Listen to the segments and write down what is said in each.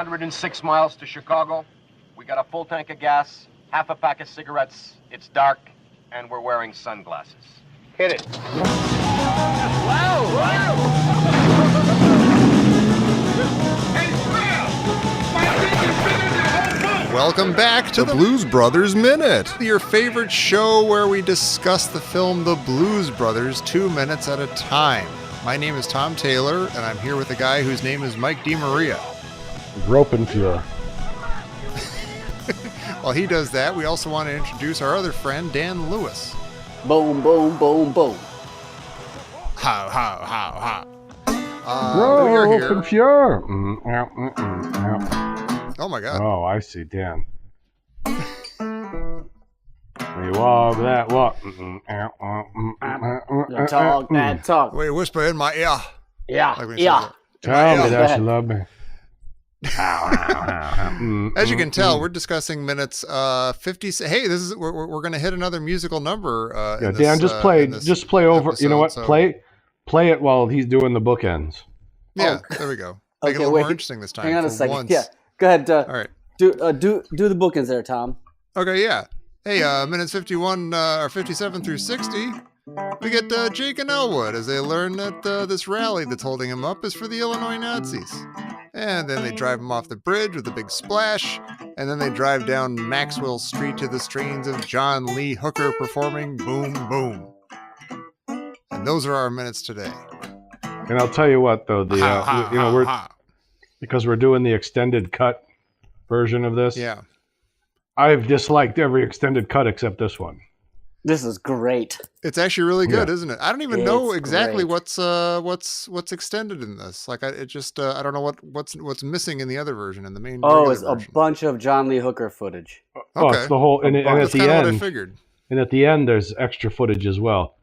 106 miles to Chicago. We got a full tank of gas, half a pack of cigarettes. It's dark, and we're wearing sunglasses. Hit it. Wow! Welcome back to the Blues Brothers Minute, your favorite show where we discuss the film The Blues Brothers 2 minutes at a time. My name is Tom Taylor, and I'm here with a guy whose name is Mike DeMaria. Groping Fuhrer. While he does that, we also want to introduce our other friend, Dan Lewis. Boom, boom, boom, boom. How, how. Groping Fuhrer. Oh my God. Oh, I see, Dan. We walk that walk. Talk that talk. Wait, whisper in my ear. Yeah, Like when you yeah. say Tell me Go that ahead. you love me. As you can tell, we're discussing minutes 50. Hey, this is we're going to hit another musical number. Yeah, Dan, just play over. episode, You know what? so- Play it while he's doing the bookends. Yeah, there we go. Make it a Okay, little wait. more interesting this time. Hang on a for second. once. Yeah, go ahead. All right. Do the bookends there, Tom. Okay, yeah. Hey, minutes 51 or 57 through 60, we get Jake and Elwood as they learn that this rally that's holding him up is for the Illinois Nazis. And then they drive him off the bridge with a big splash, and then they drive down Maxwell Street to the strains of John Lee Hooker performing Boom Boom. And those are our minutes today. And I'll tell you what, though, because we're doing the extended cut version of this. Yeah. I've disliked every extended cut except this one. This is great. It's actually really good, Yeah. isn't it? I don't even know It's exactly great. what's extended in this. Like, I don't know what's missing in the other version, in the main. Oh, regular it's a version. bunch of John Lee Hooker footage. Oh, Okay. it's the whole, and at That's the kind of what I end, figured. and at the end, there's extra footage as well.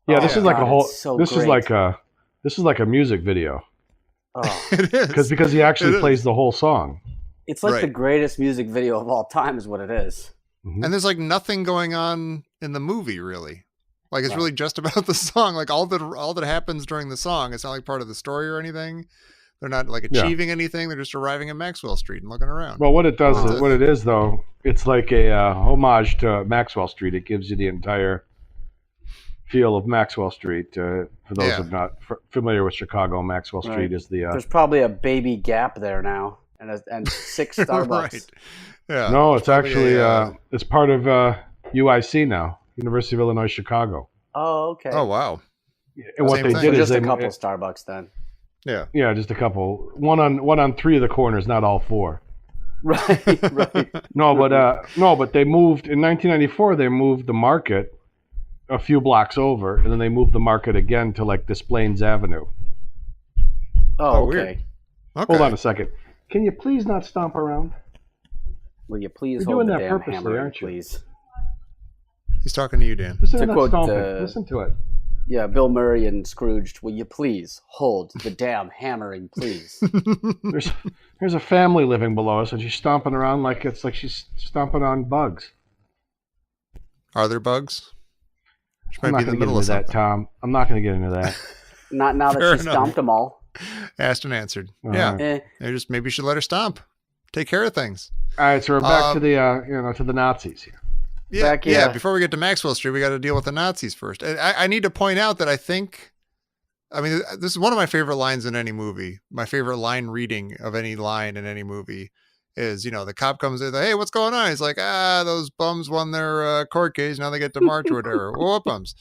Yeah, Oh, this is like God, a whole. it's so this is great. like a music video Oh, It is because he actually It is. plays the whole song. it's like the Right. greatest music video of all time, is what it is. And there's like nothing going on in the movie really. Like it's Right. really just about the song. Like all that happens during the song, it's not like part of the story or anything. They're not like Yeah. achieving anything. They're just arriving at Maxwell Street and looking around. Well, what it does, Oh. what it is though, it's like a homage to Maxwell Street. It gives you the entire feel of Maxwell Street. For those Yeah. who are not familiar with Chicago, Maxwell Street Right. is the. There's probably a baby Gap there now, and 6 Starbucks. Right. Yeah. No, it's probably actually a, it's part of UIC now, University of Illinois Chicago. Oh, okay. Oh wow. And what Same they thing. did So is just they a couple Starbucks then. Yeah. yeah, just a couple. One on 3 of the corners, not all 4. Right, right. No, but they moved in 1994. They moved the market a few blocks over, and then they moved the market again to like Desplaines Avenue. Oh, weird. okay. Okay. Hold on a second. Can you please not stomp around? Will you please You're hold doing the that damn purposely, hammer, aren't you? please? He's talking to you, Dan. Listen To to that quote, stomping. Listen to it. Yeah, Bill Murray and Scrooged. Will you please hold the damn hammering, please? There's a family living below us, and she's stomping around like she's stomping on bugs. Are there bugs? She I'm might not be in going the to get middle of into that, something. Tom. I'm not going to get into that. Not now Fair that she enough. stomped them all. Asked and answered. All Yeah. right. Maybe you should let her stomp. Take care of things. All right, so we're back to the to the Nazis here. Yeah, Back, yeah. yeah. Before we get to Maxwell Street, we got to deal with the Nazis first. And I need to point out that this is one of my favorite lines in any movie. My favorite line reading of any line in any movie is, the cop comes in, hey, what's going on? He's like, those bums won their court case. Now they get to march or whatever. Well, what bums?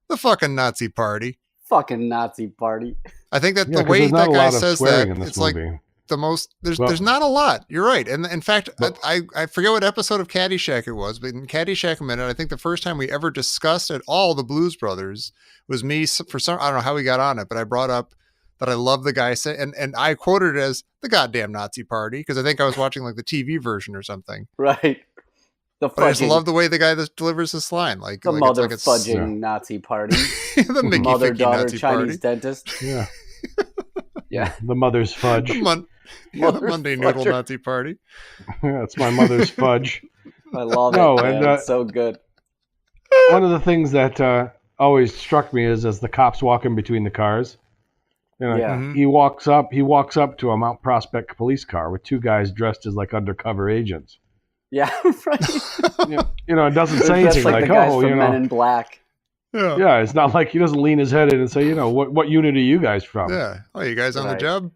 The fucking Nazi party. Fucking Nazi party. I think that Yeah, the 'cause way there's not that a guy lot of says swearing that, in this it's like movie. the most there's Well- there's not a lot. You're right. And in fact, Well- I forget what episode of Caddyshack it was, but in Caddyshack a minute, I think the first time we ever discussed at all the Blues Brothers was me for some, I don't know how we got on it, but I brought up that I love the guy say, and I quoted it as the goddamn Nazi party because I think I was watching like the TV version or something. Right. The But I just fudging. love the way the guy that delivers this line, like the like mother it's fudging Yeah. Nazi party. the Mickey Mother Ficky daughter Nazi Chinese party. dentist. Yeah, Yeah. the mother's fudge. The the Mother's Monday Noodle fudger. Nazi party. That's my mother's fudge. I love No, it. and, Man. It's so good. One of the things that always struck me is as the cops walk in between the cars, You know, Yeah. he walks up to a Mount Prospect police car with two guys dressed as like undercover agents. Yeah, right. You know, it doesn't say Just anything like like, the guys oh, from you Men know. in Black. Yeah. Yeah, it's not like he doesn't lean his head in and say, you know, what unit are you guys from? Yeah. Oh, you guys on the Right. job?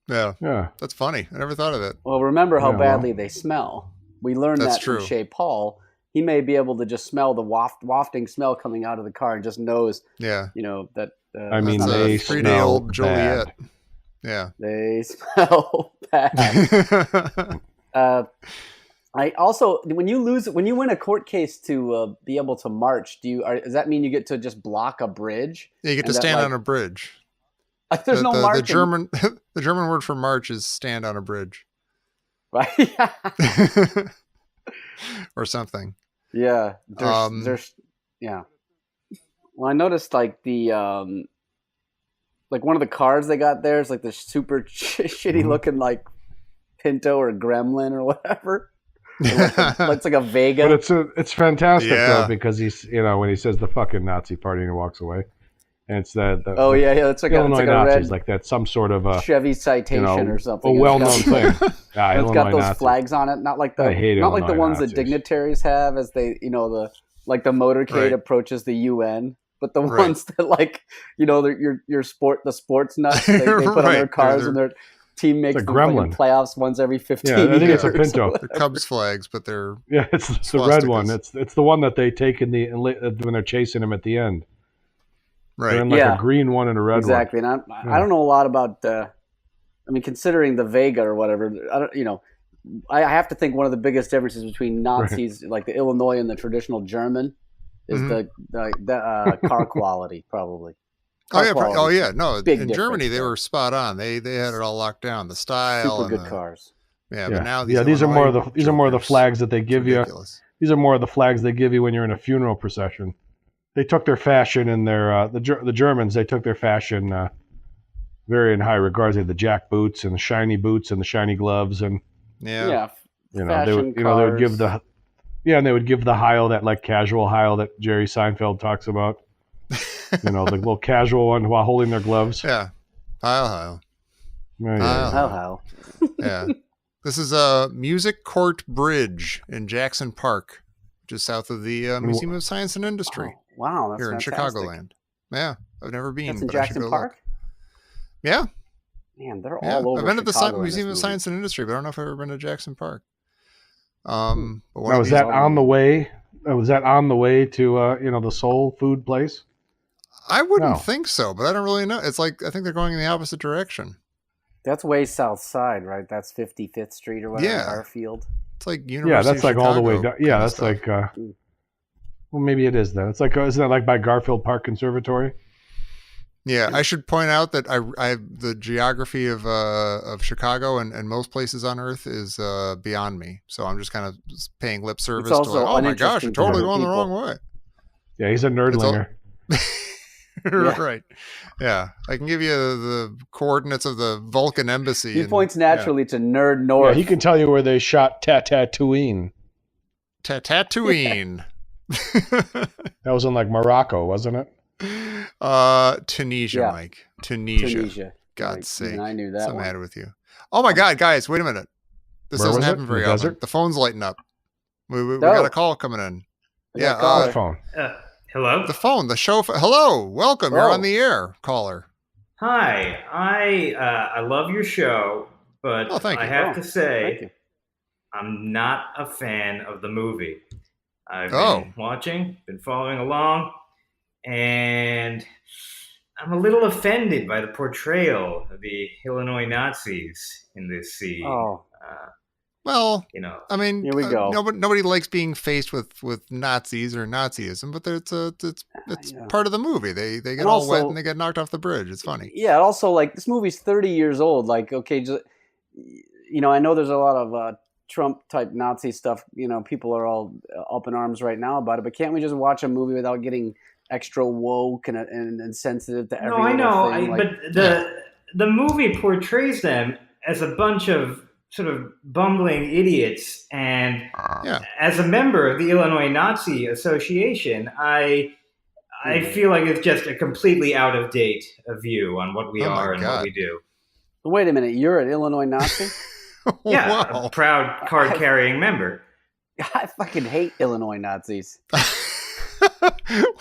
Yeah. Yeah. That's funny. I never thought of it. Well, remember how Yeah, badly well. they smell. We learned That's that from true. Shea Paul. He may be able to just smell the wafting smell coming out of the car and just knows, Yeah. you know, that. I mean, That's a they 3-day-old smell Joliet. bad. Yeah. They smell bad. I also, when you win a court case to be able to march, does that mean you get to just block a bridge? You get to And that, stand like- on a bridge. Like, there's no the marching. German the German word for march is stand on a bridge. Right? Or something. Yeah. There's yeah. Well, I noticed like the like one of the cars they got there is like the super shitty looking like Pinto or Gremlin or whatever. Looks like a Vega. But it's fantastic Yeah. though, because he's, you know, when he says the fucking Nazi party and he walks away, and it's the Oh yeah, it's like Illinois it's like a Nazis, red like that's some sort of a, Chevy you Citation know, or something. a It's well-known got- thing. Yeah, It's Illinois got those Nazis. flags on it, not like I hate the Illinois ones Nazis. that dignitaries have as they, you know, the motorcade Right. approaches the UN, but the Right. ones that like, you know, the sports nuts they put on Right. their cars They're- and their team makes It's a the fucking gremlin. playoffs once every 15 Yeah, I think years. it's a Pinto. They're Cubs flags, but they're Yeah, it's the red one. Swastikas. It's the one that they take in when they're chasing him at the end. They're right. in like Yeah. a green one and a red Exactly, and I don't know a lot about. I mean, considering the Vega or whatever, I don't. You know, I have to think one of the biggest differences between Nazis, like the Illinois and the traditional German, is Mhm. the car quality, probably. Oh yeah, Car oh quality. yeah. No, Big in Germany difference they there. were spot on. They had it all locked down. The style Super and good the, cars. Yeah, one. but now These are more of the Jokers, flags that they it's give you. ridiculous. These are more of the flags they give you when you're in a funeral procession. They took their fashion in their the Germans. They took their fashion very in high regards. They had the jack boots and the shiny boots and the shiny gloves, and Yeah. you know they would they would give cars. and they would give the Heil, that like casual Heil that Jerry Seinfeld talks about. You know, the little casual one while holding their gloves. Yeah. Heil. Yeah, Heil. How? Yeah. This is a Music Court Bridge in Jackson Park, just south of the Museum of Science and Industry Oh, wow, that's here in fantastic. Chicagoland. Yeah, I've never been. That's in but I should Jackson go Park. look. Yeah, Man, they're yeah. all over. I've been at the Chicago in Museum this of movie. Science and Industry, but I don't know if I've ever been to Jackson Park. But one Now, of was these- that on the way? Was that on the way to the soul food place? I wouldn't No. think so, but I don't really know. It's like I think they're going in the opposite direction. That's way south side, right? That's 55th Street or whatever. Yeah. Garfield. It's like University Yeah, that's of like all the way Chicago down. Yeah, kinda that's stuff. like. Well, maybe it is then. It's like, isn't that like by Garfield Park Conservatory? Yeah, I should point out that I the geography of Chicago and most places on Earth is beyond me. So I'm just kind of paying lip service to also like, oh my gosh, uninteresting you're totally to going the people. wrong way. Yeah, he's a nerdlinger. Right. Yeah. I can give you the coordinates of the Vulcan embassy. He and- points naturally to Nerd Yeah, North. he can tell you where they shot Tatooine. Tatooine. That was in like Morocco, wasn't it? Tunisia, Yeah. Mike. Tunisia. Tunisia. God's Right, sake. and I knew What's that the one. matter with you? Oh my God, guys, wait a minute. This Where doesn't was it? happen In very the often. desert? The phone's lighting up. We No. got a call coming in. We Yeah, got a caller. The phone. Hello? The phone, the show. Hello, welcome. You're Oh. on the air, caller. Hi. I love your show, but Oh, thank I you. have Oh, to Thank say you. I'm not a fan of the movie. I've Oh. been watching, been following along, and I'm a little offended by the portrayal of the Illinois Nazis in this scene. Oh, Well, You know, I mean, Here we go. Nobody likes being faced with Nazis or Nazism, but it's Yeah. part of the movie. They get And all wet also- and they get knocked off the bridge. It's funny. yeah. Also, like this movie's 30 years old. Like, okay, just, you know, I know there's a lot of Trump type Nazi stuff. You know, people are all up in arms right now about it. But can't we just watch a movie without getting extra woke and sensitive to every no, I know, little thing? but the movie portrays them as a bunch of sort of bumbling idiots, and Yeah. as a member of the Illinois Nazi Association, I I feel like it's just a completely out of date view on what we are and what we do. Wait a minute, you're an Illinois Nazi? Yeah, Wow. a proud card-carrying member. I fucking hate Illinois Nazis.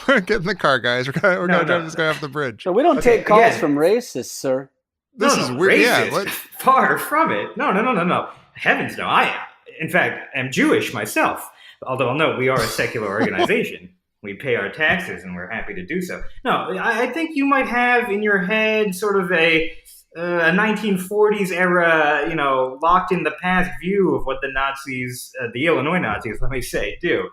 We're getting the car, guys. We're gonna drive this guy off the bridge. So we don't take calls from racists, sir. This is weird. Racist. Yeah. What? Far from it. No. Heavens no. I, in fact, am Jewish myself. Although, no, we are a secular organization. We pay our taxes, and we're happy to do so. No, I think you might have in your head sort of a 1940s era, locked in the past view of what the Nazis, the Illinois Nazis, let me say, do.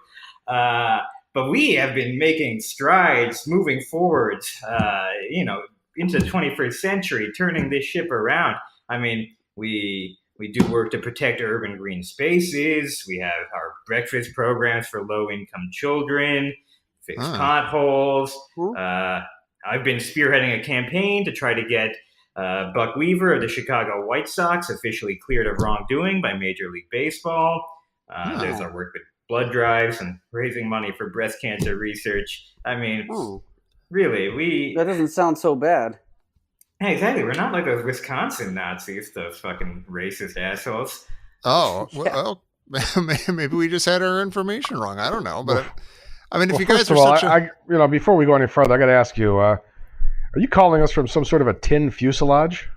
But we have been making strides moving forward, into the 21st century, turning this ship around. I mean, we do work to protect urban green spaces. We have our breakfast programs for low-income children, fix potholes. I've been spearheading a campaign to try to get Buck Weaver of the Chicago White Sox officially cleared of wrongdoing by Major League Baseball. There's our work with blood drives and raising money for breast cancer research. I mean, really, that doesn't sound so bad. Yeah, exactly. We're not like those Wisconsin Nazis, those fucking racist assholes. Oh, well, maybe we just had our information wrong. I don't know, but I mean, if you guys are such before we go any further, I got to ask you: are you calling us from some sort of a tin fuselage?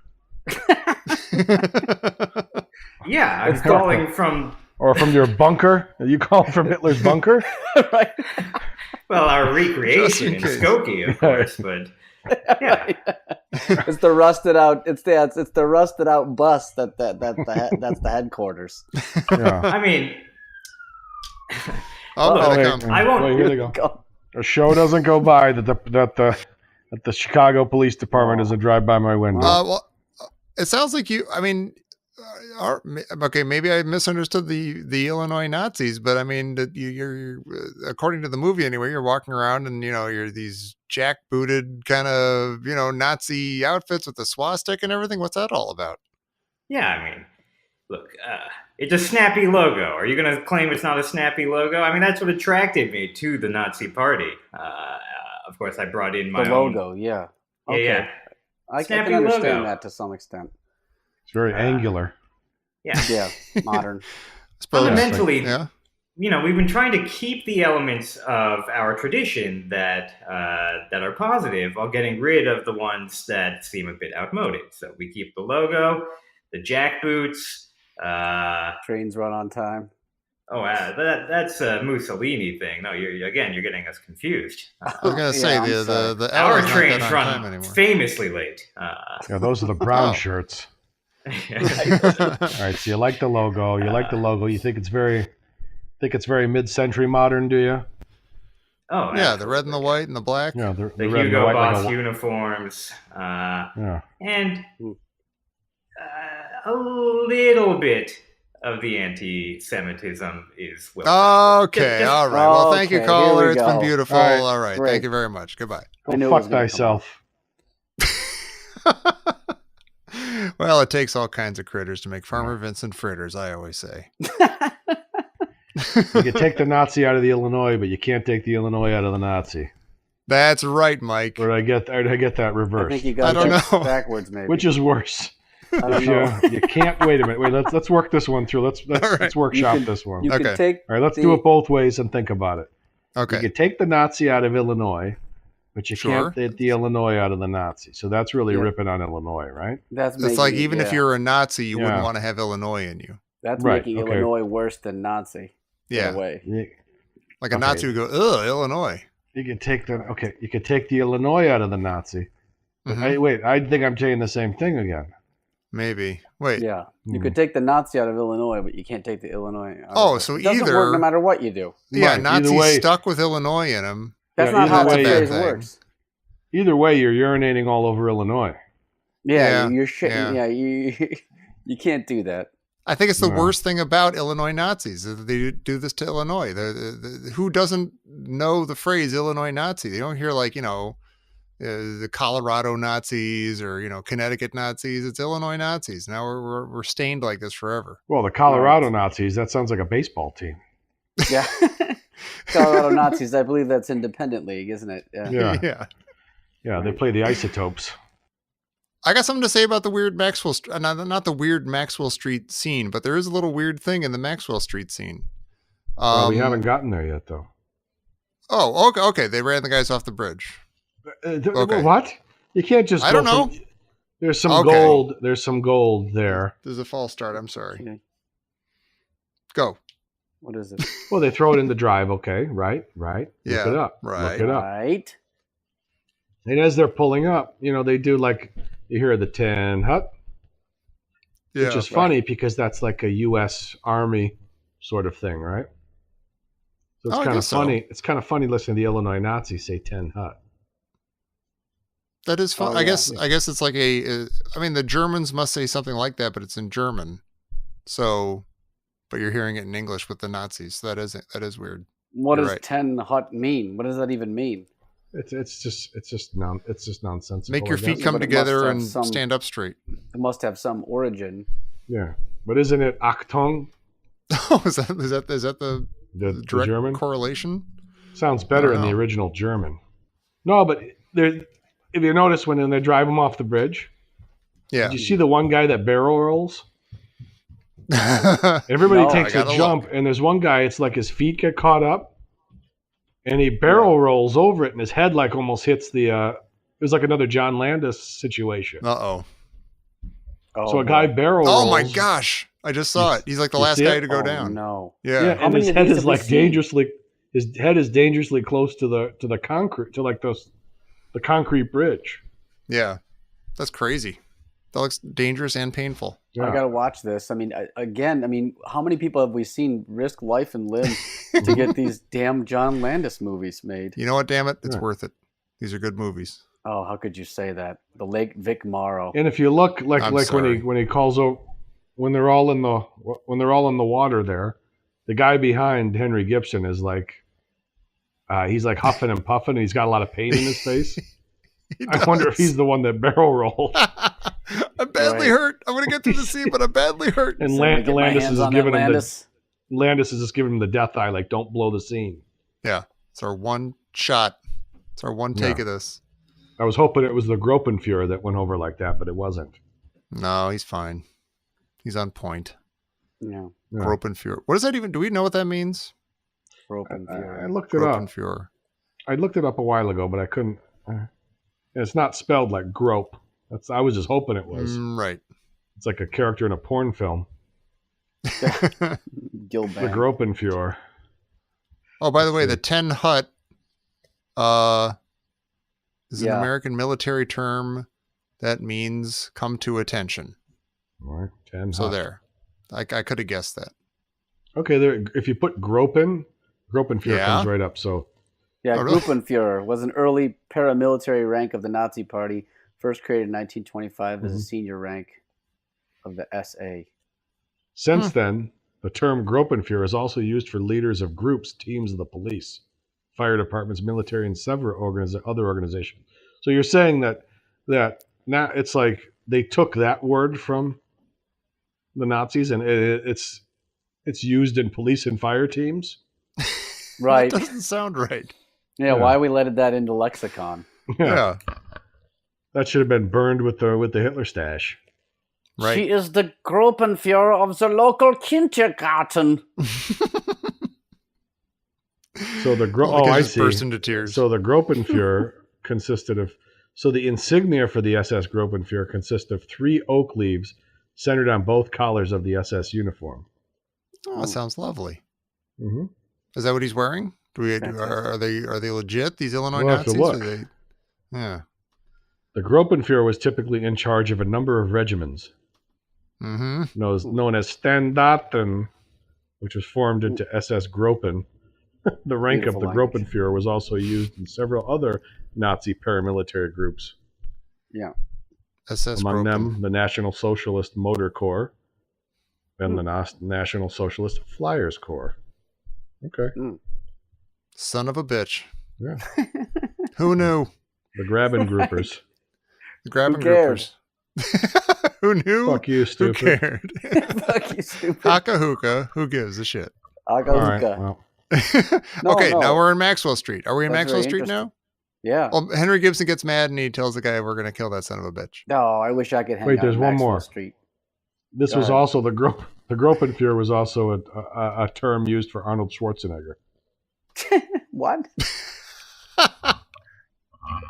Yeah, I'm calling from. Or from your bunker? Are you calling from Hitler's bunker? Right. Well, our recreation in Skokie, of course, but yeah. It's the rusted out. It's the rusted out bus that's the headquarters. Yeah. I mean, I won't. Wait, here they go. A show doesn't go by that the Chicago Police Department doesn't drive by my window. Well, it sounds like you. I mean. Okay, maybe I misunderstood the Illinois Nazis, but I mean, you're according to the movie anyway, you're walking around and you're these jackbooted kind of Nazi outfits with the swastika and everything. What's that all about? Yeah, I mean, look, it's a snappy logo. Are you going to claim it's not a snappy logo? I mean, that's what attracted me to the Nazi Party. Of course, I brought in my logo. own... Yeah. Okay. Yeah. I can understand that to some extent. It's very angular. Yeah, modern. Fundamentally, we've been trying to keep the elements of our tradition that are positive while getting rid of the ones that seem a bit outmoded. So we keep the logo, the jackboots. Trains run on time. Oh, that's a Mussolini thing. No, you're getting us confused. I was going to say the our L's trains not that on run time famously late. Those are the brown shirts. All right, so you like the logo. You think it's very mid-century modern, do you? Oh, yeah, the red and the white and the black. Yeah, the red Hugo and the white, Boss uniforms. Yeah, and a little bit of the anti-Semitism is well. Okay, all right. Well, thank you, caller. It's been beautiful. All right, great. Thank you very much. Goodbye. Fuck thyself. Well, it takes all kinds of critters to make Farmer Vincent fritters, I always say. You can take the Nazi out of the Illinois, but you can't take the Illinois out of the Nazi. That's right, Mike. Or did I get that reversed? I think you got it backwards, maybe. Which is worse? I don't know. You can't. Wait a minute. Wait. Let's work this one through. Let's workshop this one. You can take all right. Let's do it both ways and think about it. Okay. You can take the Nazi out of Illinois, but you can't take the Illinois out of the Nazi. So that's really ripping on Illinois, right? It's like even if you're a Nazi, you wouldn't want to have Illinois in you. That's making Illinois worse than Nazi. Yeah. In a way. Like a Nazi would go, ugh, Illinois. You can take you could take the Illinois out of the Nazi. Mm-hmm. I think I'm saying the same thing again. Maybe. Wait. Yeah. You could take the Nazi out of Illinois, but you can't take the Illinois out of so it doesn't work no matter what you do. Yeah, right. Nazis stuck with Illinois in them. That's not how the phrase works. Either way, you're urinating all over Illinois. Yeah, you're shitting. Yeah, you can't do that. I think it's the worst thing about Illinois Nazis that they do this to Illinois. Who doesn't know the phrase Illinois Nazi? They don't hear the Colorado Nazis or Connecticut Nazis. It's Illinois Nazis. Now we're stained like this forever. Well, the Colorado Nazis, that sounds like a baseball team. Yeah. Colorado Nazis. I believe that's Independent League, isn't it? Yeah. Yeah, they play the Isotopes. I got something to say about the weird Maxwell, not the weird Maxwell Street scene, but there is a little weird thing in the Maxwell Street scene. Well, we haven't gotten there yet, though. Oh, okay. They ran the guys off the bridge. Okay. What? You can't just. I don't know. There's some gold. There's some gold there. There's a false start. I'm sorry. Okay. Go. What is it? Well, they throw it in the drive. Okay, right. Yeah, look it up. Right. Look it up. Right. And as they're pulling up, they do like you hear the tin hut, which is funny because that's like a U.S. Army sort of thing, right? So it's kind of funny. It's kind of funny listening to the Illinois Nazis say tin hut. That is fun. I guess it's like I mean, the Germans must say something like that, but it's in German. So, but you're hearing it in English with the Nazis. So that is weird. What does ten hut mean? What does that even mean? It's just nonsensical. Make your feet come together and stand up straight. It must have some origin. Yeah, but isn't it Achtung? Oh, is that the direct German correlation? Sounds better in the original German. No, but if you notice when they drive them off the bridge, did you see the one guy that barrel rolls? Everybody takes a jump, and there's one guy. It's like his feet get caught up, and he barrel rolls over it, and his head like almost hits the. It was like another John Landis situation. So a guy barrel rolls. Oh my gosh! I just saw it. He's like the last guy to go down. No. Yeah. And his head is like dangerously. His head is dangerously close to the concrete, to like the concrete bridge. Yeah, that's crazy. That looks dangerous and painful. Yeah. I gotta watch this. I mean, how many people have we seen risk life and limb to get these damn John Landis movies made? You know what? Damn it, it's worth it. These are good movies. Oh, how could you say that? The Lake Vic Morrow. And if you look when he calls over, when they're all in the water there, the guy behind Henry Gibson is like, he's like huffing and puffing, and he's got a lot of pain in his face. I wonder if he's the one that barrel rolled. I'm badly hurt. I'm going to get through the scene, but I'm badly hurt. And Landis is just giving him the death eye, like, don't blow the scene. Yeah. It's our one shot. It's our one take of this. I was hoping it was the Gropenfuhrer that went over like that, but it wasn't. No, he's fine. He's on point. Yeah. Gropenfuhrer. What does that even, do we know what that means? Gropenfuhrer. I looked it up. I looked it up a while ago, but I couldn't. It's not spelled like grope. I was just hoping it was. Right. It's like a character in a porn film. Gilbert. The Gropenfuhrer. Oh, by the way, the 10 hut is an American military term that means come to attention. All right, 10 So hut. there. I could have guessed that. Okay, there. If you put Gropenfuhrer comes right up. So. Yeah, Gruppenführer was an early paramilitary rank of the Nazi Party, first created in 1925 as a senior rank of the SA. Since then, the term Gruppenführer is also used for leaders of groups, teams of the police, fire departments, military, and several other organizations. So you're saying that now it's like they took that word from the Nazis and it's used in police and fire teams? Right. That doesn't sound right. Yeah, why we let that into lexicon? Yeah. That should have been burned with the Hitler stash. Right. She is the Gruppenführer of the local kindergarten. So the I see. Burst into tears. So the Gruppenführer consisted of. So the insignia for the SS Gruppenführer consists of 3 oak leaves centered on both collars of the SS uniform. Oh, that sounds lovely. Mm-hmm. Is that what he's wearing? Are they legit? These Illinois We'll Nazis? have to look. Yeah. The Gruppenführer was typically in charge of a number of regiments, known as Standarten, which was formed into SS Gruppen. The rank of the Gruppenführer was also used in several other Nazi paramilitary groups. Yeah. SS Among Gruppen. them, the National Socialist Motor Corps and the National Socialist Flyers Corps. Okay. Son of a bitch. Yeah. Who knew? The Graben Groupers. The Graben Groupers. Who knew? Fuck you, stupid. Who cared? Fuck you, stupid. Haka hookah. Who gives a shit? Aga All right, hookah. well, No, Okay, no. now we're in Maxwell Street. Are we in That's Maxwell very Street interesting. now? Yeah. Well, Henry Gibson gets mad and he tells the guy, "We're going to kill that son of a bitch." No, I wish I could hang Wait, out there's on one Maxwell more. Street. This Go was ahead. also the Gropenführer was also a term used for Arnold Schwarzenegger. What?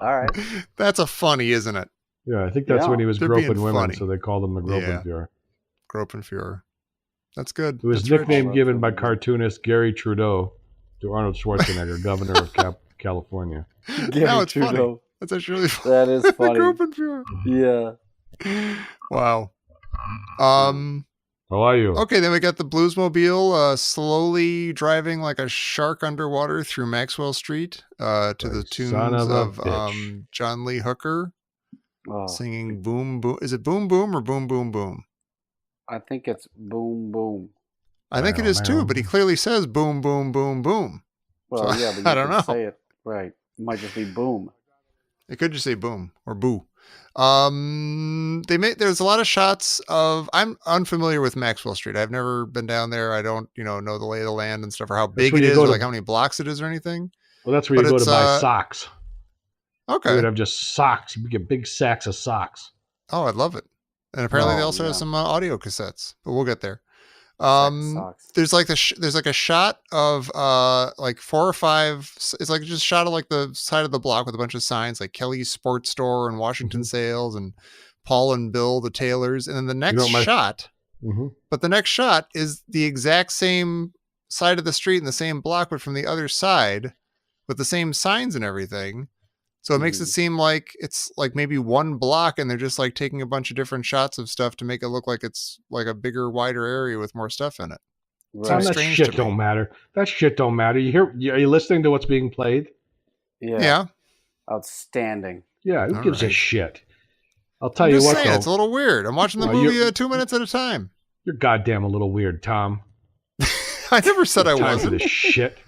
All right. That's a funny, isn't it? Yeah, I think that's Yeah. when he was They're groping being women, funny. so they called him the Gropenführer. Gropenführer. That's good. It was That's nickname rich. given by cartoonist Gary Trudeau to Arnold Schwarzenegger, governor of California. Now it's funny. Trudeau. That's actually really funny. That is funny. Gropenführer. Yeah. Wow. How are you? Okay, then we got the Bluesmobile slowly driving like a shark underwater through Maxwell Street to the tunes son of a of bitch. John Lee Hooker Oh, singing Boom Boom. Is it Boom Boom or Boom Boom Boom? I think it's boom boom. I think it is too, but he clearly says Boom Boom Boom Boom. Well, So, yeah, but you I don't can know. say it right. It might just be boom. It could just say boom or boo. There's a lot of shots of, I'm unfamiliar with Maxwell Street. I've never been down there. I don't, know the lay of the land and stuff, or how big where it you is, go or to- like how many blocks it is or anything. Well, that's where But you go it's, to buy socks. You Okay. would have just socks. You get big sacks of socks. Oh, I'd love it. And apparently they Oh, also yeah. have some audio cassettes, but we'll get there. Socks. There's like there's like a shot of like 4 or 5. It's like just a shot of like the side of the block with a bunch of signs like Kelly's Sports Store and Washington Sales and Paul and Bill the Tailors, and then the next shot. Mm-hmm. But the next shot is the exact same side of the street and the same block, but from the other side with the same signs and everything. So it makes it seem like it's like maybe one block and they're just like taking a bunch of different shots of stuff to make it look like it's like a bigger, wider area with more stuff in it. Right. That strange shit to don't me. matter. That shit don't matter. Are you listening to what's being played? Yeah. Outstanding. Yeah, who All gives a right. shit? I'll tell I'm you just what, saying, though. it's a little weird. I'm watching the No, movie you're- 2 minutes at a time. You're goddamn a little weird, Tom. I never said I Time for wasn't. this shit.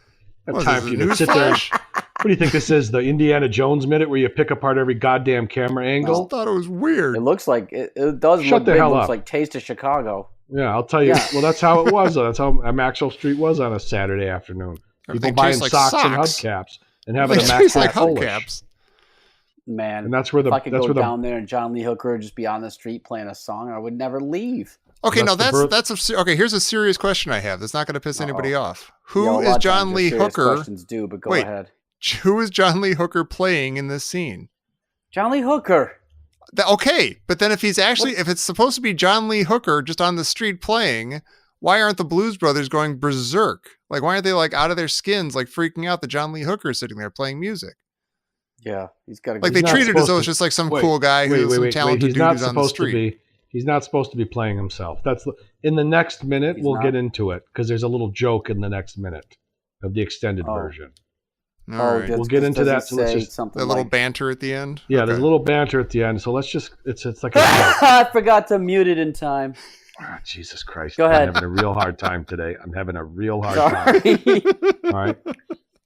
Got What is time this, for a you to news sit there. flash? What do you think this is? The Indiana Jones minute where you pick apart every goddamn camera I angle? thought it was weird. It looks like it does Shut look the big. hell Looks up. like Taste of Chicago. Yeah, I'll tell you. Yeah. Well, that's how it was. That's how Maxwell Street was on a Saturday afternoon. People Everything buying tastes like socks and socks. hubcaps and having a It Maxwell tastes like Polish. hubcaps. Man, And that's where if I could that's go where the down there and John Lee Hooker would just be on the street playing a song, I would never leave. Okay, That's now the okay. Here's a serious question I have. That's not going to piss anybody off. Yeah, a Who lot is of times John your Lee serious Hooker? Questions do, but go Wait. ahead. Who is John Lee Hooker playing in this scene? John Lee Hooker. Okay, but then if it's supposed to be John Lee Hooker just on the street playing, why aren't the Blues Brothers going berserk? Like, why aren't they like out of their skins, like freaking out that John Lee Hooker is sitting there playing music? Yeah, he's got to. Like they not treat it as though supposed it's to- just like some Wait, cool guy who's some talented He's dude not who's on the supposed to street. be. He's not supposed to be playing himself. In the next minute. He's We'll not? get into it because there's a little joke in the next minute of the extended version. All right. that's We'll get 'cause into does that, he so let's say just- something That little like, banter at the end. Yeah, Okay. there's a little banter at the end. So let's just. It's like a joke. I forgot to mute it in time. Oh, Jesus Christ! Go ahead. I'm having a real hard time today. I'm having a real hard time. Sorry. All right.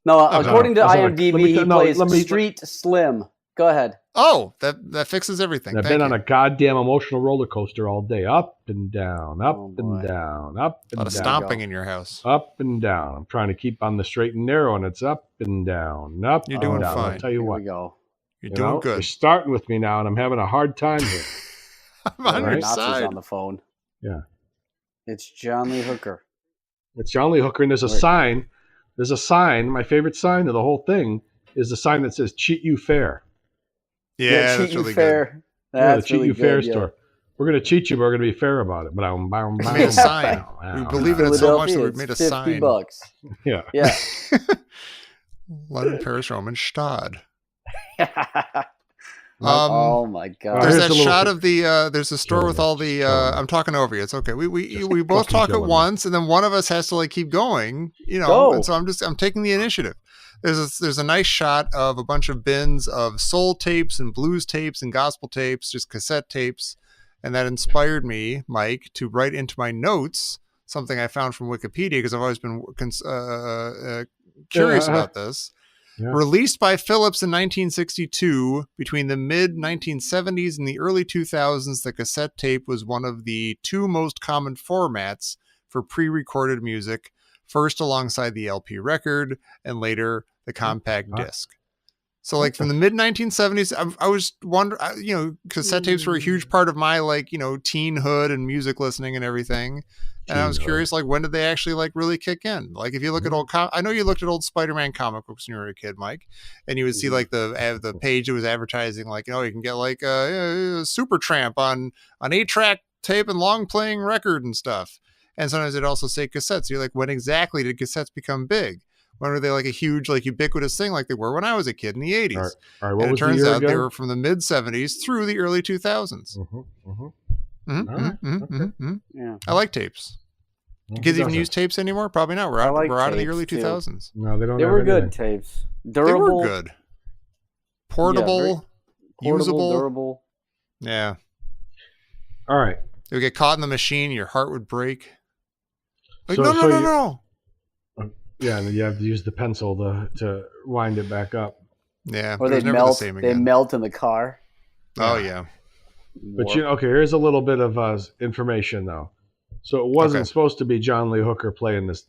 No, according to That's all right. IMDb, Let me- he no, plays let me- Street Slim. Go ahead. Oh, that fixes everything. I've Thank been on you. a goddamn emotional roller coaster all day, up and down, up Oh, and boy. down, up A lot and of down, stomping in your house. up and down. I'm trying to keep on the straight and narrow, and it's up and down, up. You're and doing down. fine. I'll tell you Here what. we go. You're You doing know, good. You're starting with me now, and I'm having a hard time here. I'm on All your right. Nazis side. on the phone. Yeah. It's John Lee Hooker. It's John Lee Hooker, and there's a Right. sign. There's a sign. My favorite sign of the whole thing is the sign that says "Cheat You Fair." Yeah, Cheat that's You really good. Fair. Yeah, the That's Cheat really You good, Fair yeah. store. We're going to cheat you, but we're going to be fair about it. But We made a sign. We believe in it so much that we Philadelphia, made a it's $50. sign. Yeah. Yeah. London, Paris, Rome, and Stad. Oh my God. There's Here's that a little- shot of the there's a store Show with me. all the Show me. I'm talking over you. It's okay. We both fucking talk at killing me. once and then one of us has to like keep going, Go. and so I'm taking the initiative. There's a nice shot of a bunch of bins of soul tapes and blues tapes and gospel tapes, just cassette tapes, and that inspired me, Mike, to write into my notes something I found from Wikipedia because I've always been curious Yeah. about this. Yeah. Released by Philips in 1962, between the mid 1970s and the early 2000s, the cassette tape was one of the two most common formats for pre-recorded music, first alongside the LP record and later the compact disc. So like from the mid 1970s, I was wondering, cassette tapes were a huge part of my teenhood and music listening and everything. And I was curious, like, when did they actually like really kick in? Like, if you look at I know you looked at old Spider-Man comic books when you were a kid, Mike, and you would see like the page that was advertising, like, you can get like a Super Tramp on 8-track tape and long playing record and stuff. And sometimes it'd also say cassettes. You're like, when exactly did cassettes become big? When were they like a huge, like ubiquitous thing like they were when I was a kid in the 80s? All right, what and was it turns the year out again? they were from the mid 70s through the early 2000s. Yeah. I like tapes. Do kids even use tapes anymore? Probably not. We're out of the early 2000s. No, they don't. They have were anything. good tapes. Durable. They were good. Portable, usable. Durable. Yeah. All right. You would get caught in the machine, your heart would break. Like, So- no. Yeah, and then you have to use the pencil to wind it back up. Yeah. Or it they was never the melt. same They again. melt in the car. Oh, yeah. But here's a little bit of information though. So it wasn't supposed to be John Lee Hooker playing this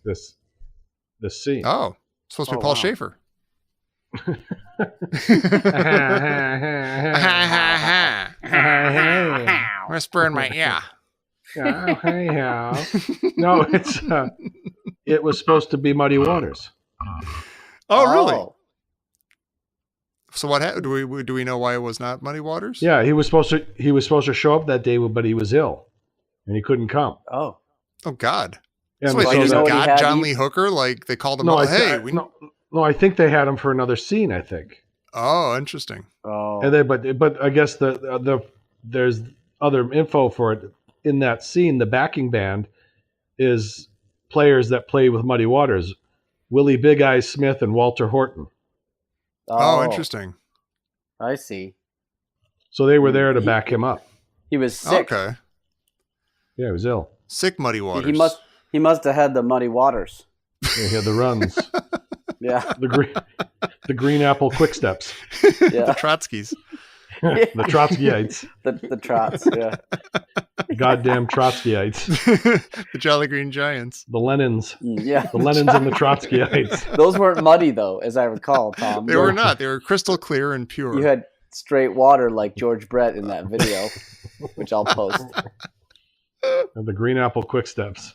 scene. Oh, it's supposed to be Paul wow. Schaefer. Whisper in my ear. No, it was supposed to be Muddy Waters. Oh, really? So what happened? Do we know why it was not Muddy Waters? Yeah, he was supposed to show up that day, but he was ill, and he couldn't come. Oh. Oh, God. And So wait, so they you just know what he got had? John Lee Hooker? Like they called him no, up, hey. I think they had him for another scene. I think. Oh, interesting. Oh. And but I guess there's other info for it in that scene. The backing band is players that played with Muddy Waters, Willie Big Eyes Smith and Walter Horton. Oh, interesting. I see. So they were there to back him up. He was sick. Okay. Yeah, he was ill. Sick Muddy Waters. He must have had the Muddy Waters. Yeah, he had the runs. Yeah. The green apple quick steps. Yeah. The Trotskys. The Trotskyites. the Trots, yeah. Goddamn Trotskyites. The Jolly Green Giants. The Lenins. Yeah. The Lenins and the Trotskyites. Those weren't muddy though, as I recall, Tom. They were not. They were crystal clear and pure. You had straight water like George Brett in that video, which I'll post. And the green apple quick steps.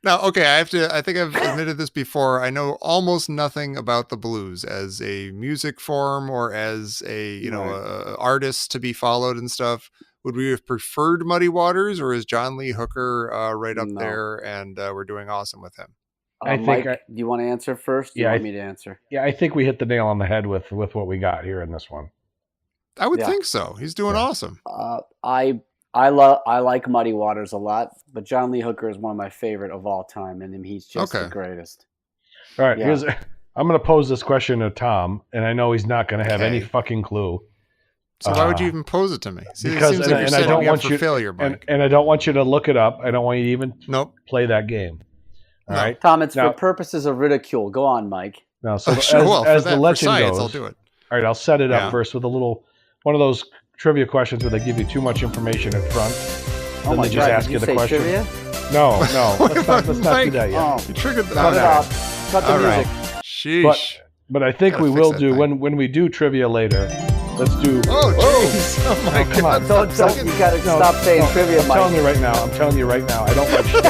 Now, okay, I think I've admitted this before. I know almost nothing about the blues as a music form or as a artist to be followed and stuff. Would we have preferred Muddy Waters, or is John Lee Hooker right up there and we're doing awesome with him? I think Mike, do you want to answer first? Do you want me to answer? Yeah, I think we hit the nail on the head with what we got here in this one. I would think so. He's doing awesome. I like Muddy Waters a lot, but John Lee Hooker is one of my favorite of all time, and he's just the greatest. All right, I'm going to pose this question to Tom, and I know he's not going to have any fucking clue. So why would you even pose it to me? See, because it seems like you're setting me up for failure, Mike. and I don't want you to look it up. I don't want you to even play that game. All right, Tom. It's for purposes of ridicule. Go on, Mike. Now, so as the legend science, goes, I'll do it. All right, I'll set it up first with one of those trivia questions where they give you too much information in front. Oh my they just God, ask did you the say question. Trivia? No. Let's not do that yet. Oh, You triggered the cut it off. Cut the music. Sheesh. But I think we will do when we do trivia later. Let's do. Oh, jeez. Oh my come God. on. Don't you gotta stop saying trivia, I'm Mike. telling you right now. I don't like shtick.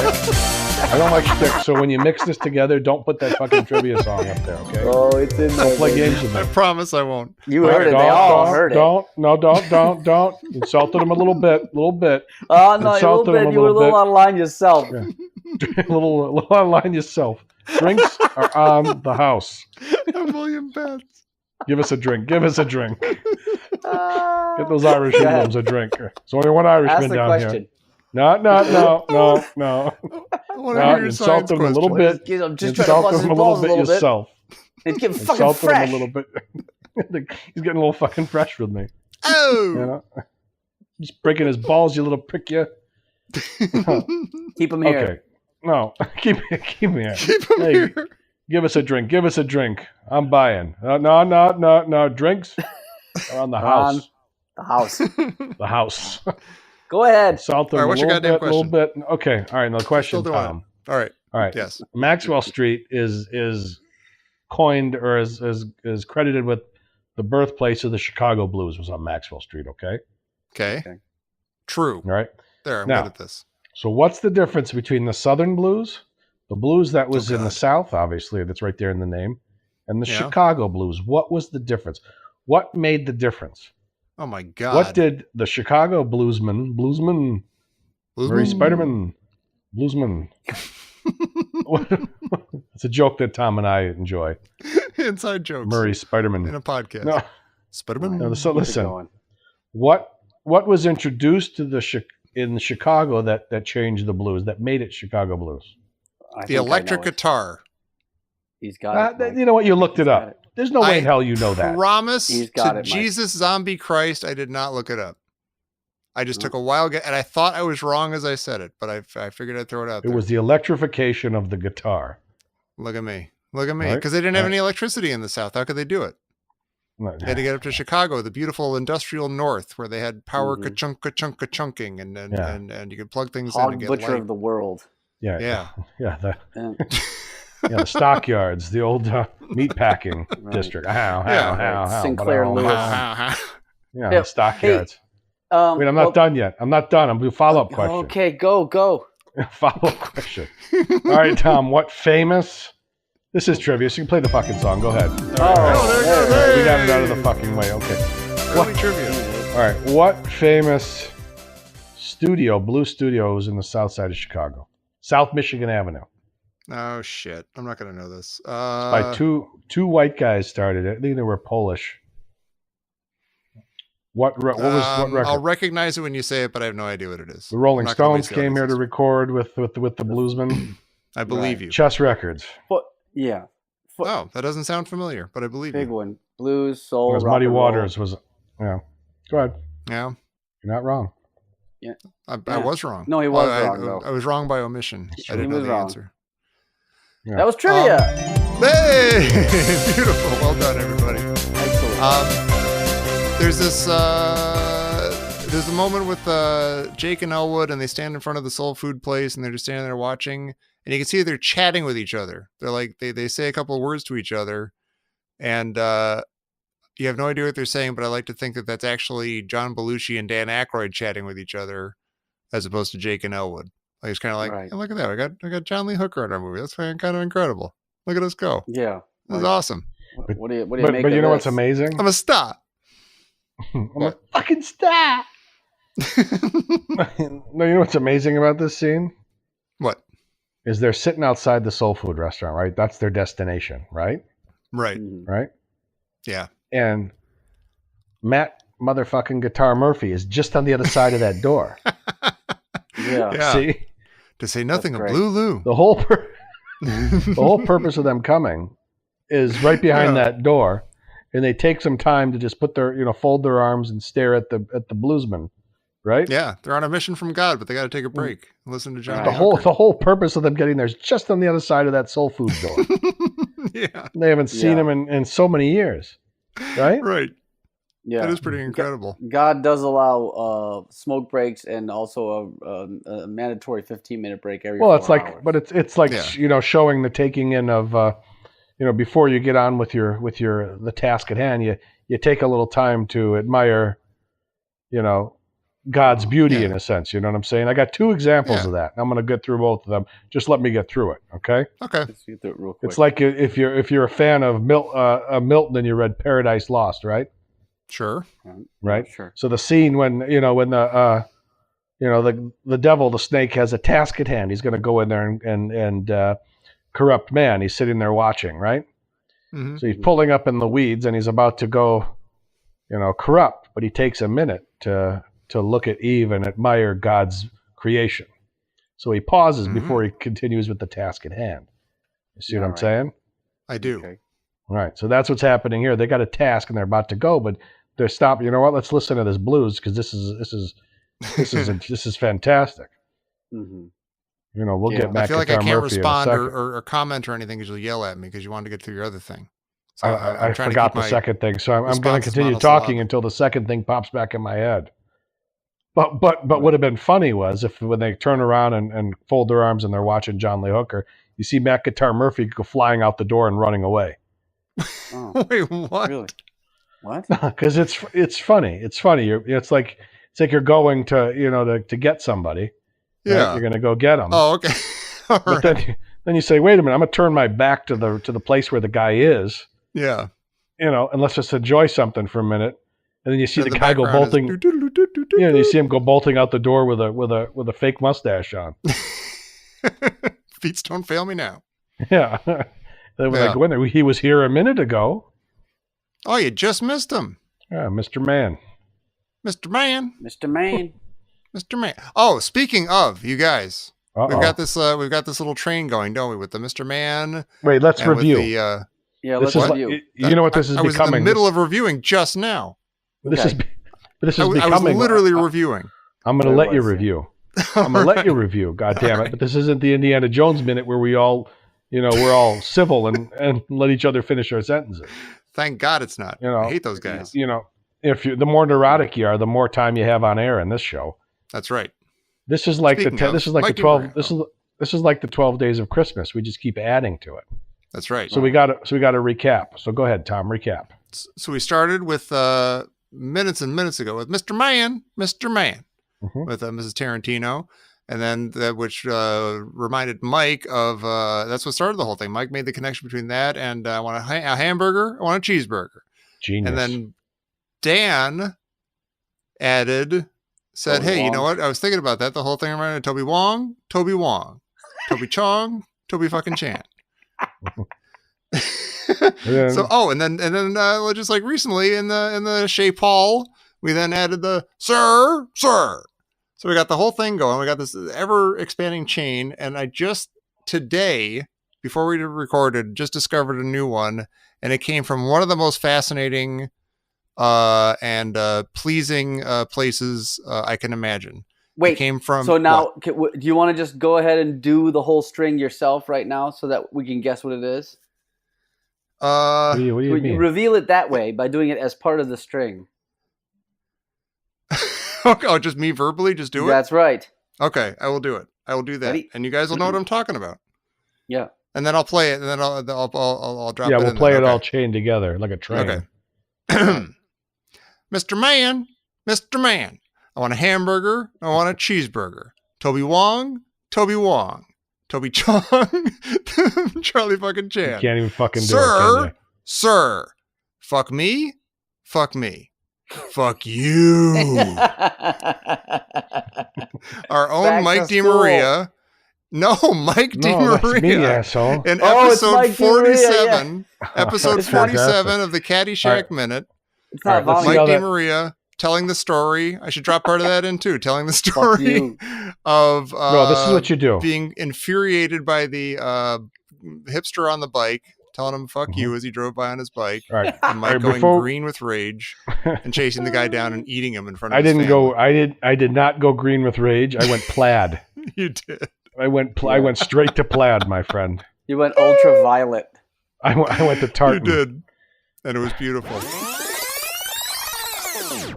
I don't like shtick. So when you mix this together, don't put that fucking trivia song up there, okay? Oh, it's in there. Don't play games with I me. promise I won't. You heard it. They all heard it. Don't. Insulted him a little bit. Oh, no, a little Insulted him bit. You were a little out of line yourself. Yeah. a little online yourself. Drinks are on the house. A million bets. Give us a drink. Get those Irish hoodlums a drink. There's only one Irishman down question. here. No. I want to hear your Insult science him a little question. bit. I'm just trying to Insult bust his him a balls little bit a little yourself. bit. Get fucking Insult fresh. him a little bit. He's getting a little fucking fresh with me. Oh! You know? Just breaking his balls, you little prick, you. Keep him here. Okay. No, keep me here. Keep him here. Give us a drink. I'm buying. No. Drinks around the house. The house. Go ahead. Salt them All right, what's a your little goddamn bit. Okay. All right. Now the question, Still doing Tom. All right. All right. Yes. Maxwell Street is coined or is credited with the birthplace of the Chicago Blues was on Maxwell Street. Okay. Okay. True. All right. There, I'm Now, good at this. So what's the difference between the Southern Blues, the blues that was in the God. South, obviously, that's right there in the name, and the Yeah. Chicago Blues? What was the difference? What made the difference? Oh my God. What did the Chicago bluesman, Murray Spiderman, bluesman? It's a joke that Tom and I enjoy. Inside jokes. Murray Spiderman. In a podcast. No, Spiderman. no. So Keep it listen, going. what was introduced to in Chicago that changed the blues, that made it Chicago Blues? I The think I electric know it. guitar. He's got it. Mike. You know what? You looked it He's got up. it. There's no way in hell you know that. Promise He's got to it, Mike. Jesus Zombie Christ, I did not look it up. I just took a while, and I thought I was wrong as I said it, but I figured I'd throw it out It there. was the electrification of the guitar. Look at me. Look at me. Right. Because they didn't have Right. any electricity in the South. How could they do it? They had to get up to Chicago, the beautiful industrial North, where they had power Mhm. ka-chunk, ka-chunk, ka-chunking, and you could plug things in Hog and get butcher light. of the world. Yeah, Yeah. yeah. And- The stockyards, the old meat packing Right. district. How, right. Sinclair Lewis. Yeah, Yeah, the stockyards. Wait, I'm not well, done yet. I'm not done. I'm doing follow-up question. Okay, go. Follow-up question. All right, Tom, what famous... This is trivia, so you can play the fucking song. Go ahead. Oh, there it goes. We got it out of the fucking way. Okay. Early trivia. All right. What famous blue studio was in the south side of Chicago? South Michigan Avenue. Oh, shit. I'm not going to know this. By two white guys started it. I think they were Polish. What record? I'll recognize it when you say it, but I have no idea what it is. The Rolling I'm not gonna Stones waste the came here to audience's- record with the bluesmen. I believe Right. you. Chess Records. Yeah. Oh, that doesn't sound familiar, but I believe Big you. one. Blues, soul, Because rock Muddy and roll. Waters was. Yeah. Go ahead. Yeah, You're not wrong. I Yeah. was wrong. No, he was I- wrong, though. I was wrong by omission. I didn't He know was the wrong. answer. Yeah. That was trivia. Hey, beautiful. Well done, everybody. Excellent. There's this. There's a moment with Jake and Elwood, and they stand in front of the soul food place, and they're just standing there watching, and you can see they're chatting with each other. They're like they say a couple of words to each other, and you have no idea what they're saying, but I like to think that that's actually John Belushi and Dan Aykroyd chatting with each other, as opposed to Jake and Elwood. Like it's kind of like, Right. hey, look at that, I got John Lee Hooker in our movie. That's kind of incredible. Look at us go. Yeah. This is Like, awesome. What do you But make you of know what's this? amazing? I'm a star. I'm a fucking star. No, you know what's amazing about this scene? What? Is they're sitting outside the soul food restaurant, right? That's their destination, right? Right. Mhm. Right? Yeah. And Matt motherfucking Guitar Murphy is just on the other side of that door. Yeah. Yeah. See? To say nothing of great. Blue Lou. The whole purpose of them coming is right behind Yeah. that door, and they take some time to just put their, fold their arms and stare at the bluesman, right? Yeah, they're on a mission from God, but they got to take a break and listen to John. The Lee whole Hooker. the whole purpose of them getting there is just on the other side of that soul food door. Yeah. They haven't seen Yeah. him in so many years, right? Right. Yeah. That is pretty incredible. God does allow smoke breaks and also a mandatory 15-minute break every. Well, it's 4 like, hours. but it's like Yeah. showing the taking in of before you get on with the task at hand, you take a little time to admire, God's beauty Yeah. in a sense. You know what I'm saying? I got two examples Yeah. of that. I'm going to get through both of them. Just let me get through it, okay? Okay. Let's get through it real quick. It's like if you're a fan of Milton and you read Paradise Lost, right? Sure. Right. Sure. So the scene when the devil, the snake, has a task at hand. He's going to go in there and corrupt man. He's sitting there watching, right? Mhm. So he's pulling up in the weeds and he's about to go, corrupt. But he takes a minute to look at Eve and admire God's creation. So he pauses Mhm. before he continues with the task at hand. You see what Yeah, I'm right. saying? I do. Okay. All right. So that's what's happening here. They got a task and they're about to go, but they're stopping. You know what? Let's listen to this blues because this is fantastic. Mm-hmm. We'll Yeah. get back I feel to like I Tom can't Murphy respond in a second. or comment or anything because you'll yell at me because you wanted to get through your other thing. So I I'm trying to forgot keep the my second thing, so I'm going to responses continue monosyllabic. talking until the second thing pops back in my head. But what would have been funny was if when they turn around and fold their arms and they're watching John Lee Hooker, you see Matt Guitar Murphy go flying out the door and running away. Oh, Wait, what? really? What? Because it's funny. It's funny. It's like you're going to to get somebody. Yeah. Right? You're going to go get them. Oh, okay. All But right. then you say, wait a minute, I'm going to turn my back to the place where the guy is. Yeah. And let's just enjoy something for a minute. And then you see And the guy go background is bolting. do-do-do-do-do-do. Yeah, and you see him go bolting out the door with a fake mustache on. Feats don't fail me now. Yeah. They were like, when he was here a minute ago. Oh, you just missed him. Yeah, Mr. Man. Mr. Man. Mr. Main. Mr. Man. Oh, speaking of, you guys. Uh-oh. We've got this little train going, don't we, with the Mr. Man. Wait, let's and with review. the, Yeah, This let's is review. you know what this is I was becoming. in the middle of reviewing just now. This is Okay. becoming. I was literally reviewing. I'm going to There let you was, yeah. review. I'm going to let you review. God damn it! But this isn't the Indiana Jones minute where we all, we're all civil and let each other finish our sentences. Thank God it's not. I hate those guys. If the more neurotic you are, the more time you have on air in this show. That's right. This is like Speaking of, this is like Mike the 12. DiMaria. This is like the 12 days of Christmas. We just keep adding to it. That's right. So we got to recap. So go ahead, Tom. Recap. So we started with minutes and minutes ago with Mr. Man, Mhm. with Mrs. Tarantino, and then which reminded Mike of that's what started the whole thing. Mike made the connection between that and I want a hamburger, I want a cheeseburger, Genius. and then Dan said, Toby "Hey, you Wong. know what? I was thinking about that. The whole thing reminded Toby Wong, Toby Chong, Toby fucking Chan." Yeah. So and then just like recently in the Chez Paul, we then added the sir. So we got the whole thing going. We got this ever expanding chain, and I just today, before we recorded, just discovered a new one, and it came from one of the most fascinating and pleasing places I can imagine. It Wait, came from so now, do you want to just go ahead and do the whole string yourself right now so that we can guess what it is? What do you mean? Reveal it that way by doing it as part of the string. oh, just me verbally, just do it. That's right. Okay, I will do it. I will do that, Ready? and you guys will know what I'm talking about. Yeah. And then I'll play it, and then I'll drop it. Yeah, in we'll play then. it all Okay. chained together like a train. Okay. Mr. Man, I want a hamburger. I want a cheeseburger. Toby Wong, Toby Chong, Charlie fucking You Chan. can't even fucking do Sir, it, can Sir, fuck me, fuck you. Our own Back Mike to school. DiMaria. No, Mike you? No, that's me, DiMaria. asshole. In Oh, it's episode Mike DiMaria, 47, episode It's not- 47 of the Caddyshack All right. Minute, It's All not right, let's see Mike how volume. that- DiMaria telling the story. I should drop part of that in too. Telling the story you. of No, this is what you do. being infuriated by the hipster on the bike, telling him "fuck you" as he drove by on his bike, All right. and Mike All right, going before- green with rage and chasing the guy down and eating him in front of. I his didn't family. go. I did not go green with rage. I went plaid. You did. I went straight to plaid, my friend. You went ultraviolet. I went to tartan. You did, and it was beautiful.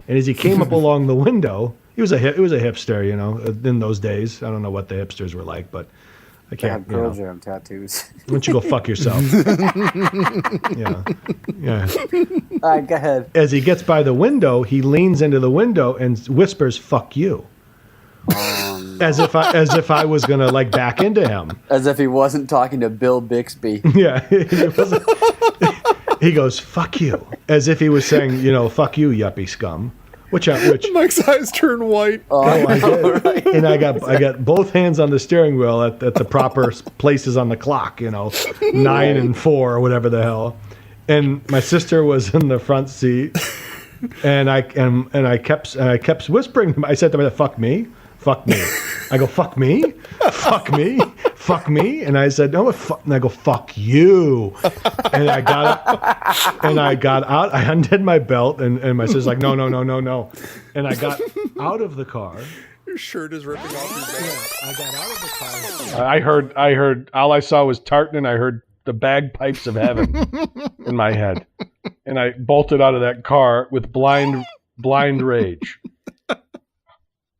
And as he came up along the window, he was a hipster, in those days. I don't know what the hipsters were like, but I I can't. have Pearl Jam tattoos. Why don't you go fuck yourself? Yeah. All right, go ahead. As he gets by the window, he leans into the window and whispers, "Fuck you," as if I was gonna like back into him. As if he wasn't talking to Bill Bixby. Yeah, he goes, "Fuck you," as if he was saying, "Fuck you, yuppie scum." Which Mike's eyes turn white. I did. Right. And I got both hands on the steering wheel at the proper places on the clock, 9 and 4 or whatever the hell. And my sister was in the front seat, and I kept whispering to him. I said to myself, "Fuck me, fuck me." I go, "Fuck me, fuck me, fuck me," and I said, "No," and I go, "Fuck you," and I got out. I undid my belt, and my sister's like, "No," and I got out of the car. Your shirt is ripping off your back. I got out of the car. I heard. All I saw was tartan, and I heard the bagpipes of heaven in my head, and I bolted out of that car with blind rage.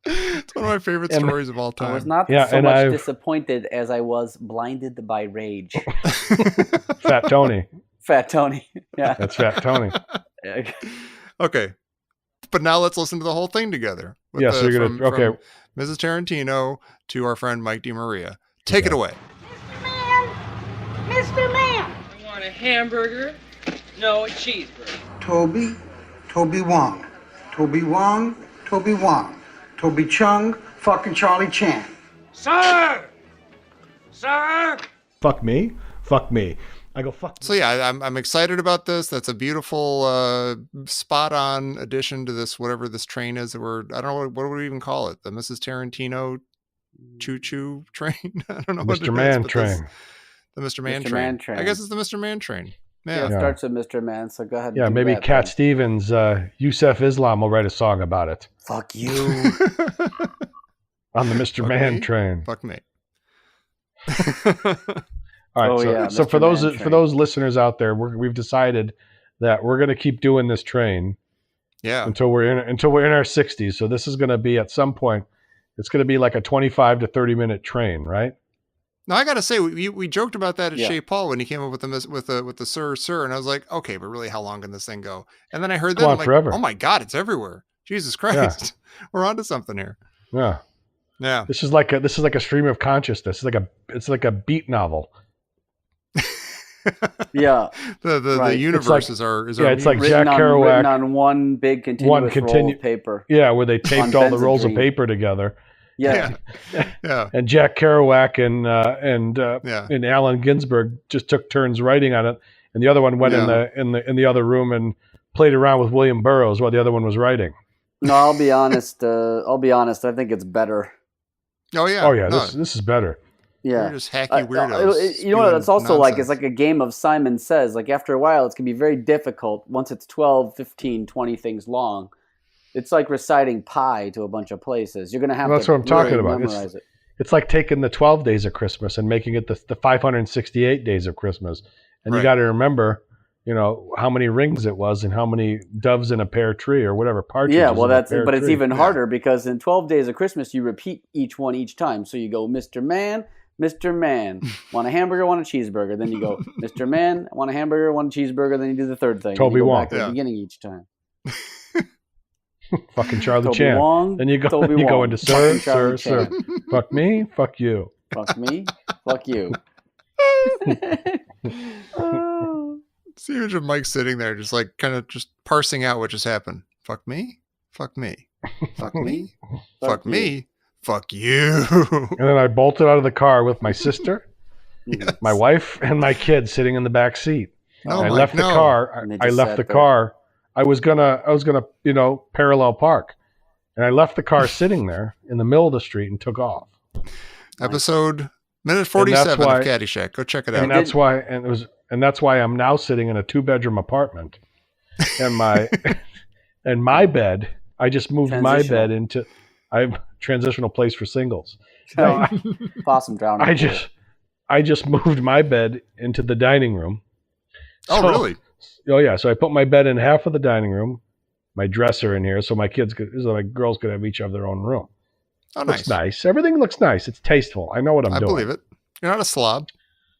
It's One of my favorite stories of all time. I was not so much disappointed as I was blinded by rage. Fat Tony. Fat Tony. Yeah. That's Fat Tony. Okay. But now let's listen to the whole thing together. So you're going to, okay. From Mrs. Tarantino to our friend Mike DiMaria. Take it away. Mr. Man! I want a hamburger. No, a cheeseburger. Toby Wong. Toby Wong. Toby Chung, fucking Charlie Chan. Sir! Fuck me. I go, fuck. So yeah, I'm excited about this. That's a beautiful, spot on addition to this, whatever this train is that I don't know, what would we even call it? The Mrs. Tarantino choo-choo train? I don't know what Mr. Man train. The Mr. Man train. I guess it's the Mr. Man train. Yeah, it starts with Mr. Man, so go ahead. Yeah, maybe Cat Stevens, Yusef Islam will write a song about it. Fuck you. On the Mr. Man train. Fuck me. All right, so for those listeners out there, we've decided that we're going to keep doing this train, until we're in our 60s. So this is going to be at some point, it's going to be like a 25 to 30 minute train, right? Now I got to say, we joked about that at Shea Paul when he came up with the sir, and I was like, okay, but really, how long can this thing go? And then I heard that, I'm like, forever. Oh my God, it's everywhere! Jesus Christ, we're onto something here. Yeah. This is like a stream of consciousness. It's like a beat novel. Yeah, the universe is our it's like Jack Kerouac written on one big continuous roll of paper. Yeah, where they taped all the rolls of paper together. Yeah. And Jack Kerouac and Allen Ginsberg just took turns writing on it, and the other one went in the other room and played around with William Burroughs while the other one was writing. No, I'll be honest. I think it's better. Oh yeah. Oh yeah. This is better. Yeah. We're just hacky weirdos. You know what? It's also like, it's like a game of Simon Says. Like after a while, it's going to be very difficult once it's 12, 15, 20 things long. It's like reciting pi to a bunch of places. You're going to have that's to what I'm talking about. memorize it. It's like taking the 12 days of Christmas and making it the 568 days of Christmas. And you got to remember, how many rings it was and how many doves in a pear tree or whatever partridges. Yeah, well, but it's tree. even harder because in 12 days of Christmas, you repeat each one each time. So you go, Mr. Man, want a hamburger, want a cheeseburger. Then you go, Mr. Man, want a hamburger, want a cheeseburger. Then you do the third thing. Toby Wong. Back to the beginning each time. Fucking Charlie Toby Chan. Wong, then you go into sir. Fuck me, fuck you. Fuck me, fuck you. See image of Mike sitting there, just like kind of just parsing out what just happened. Fuck me, fuck me, fuck me, fuck me, fuck you. And then I bolted out of the car with my sister, my wife, and my kid sitting in the back seat. I left the car. I left the car. I was gonna, parallel park, and I left the car sitting there in the middle of the street and took off. Episode minute 47 of Caddyshack. Go check it out. And that's why I'm now sitting in a 2-bedroom apartment, and my bed. I just moved my bed into. I have a transitional place for singles. Possum drowning. I just moved my bed into the dining room. Oh, really? Oh yeah, so I put my bed in half of the dining room, my dresser in here, so my girls could have each have their own room. Oh, nice. Looks nice. Everything looks nice. It's tasteful. I know what I'm doing. I believe it. You're not a slob.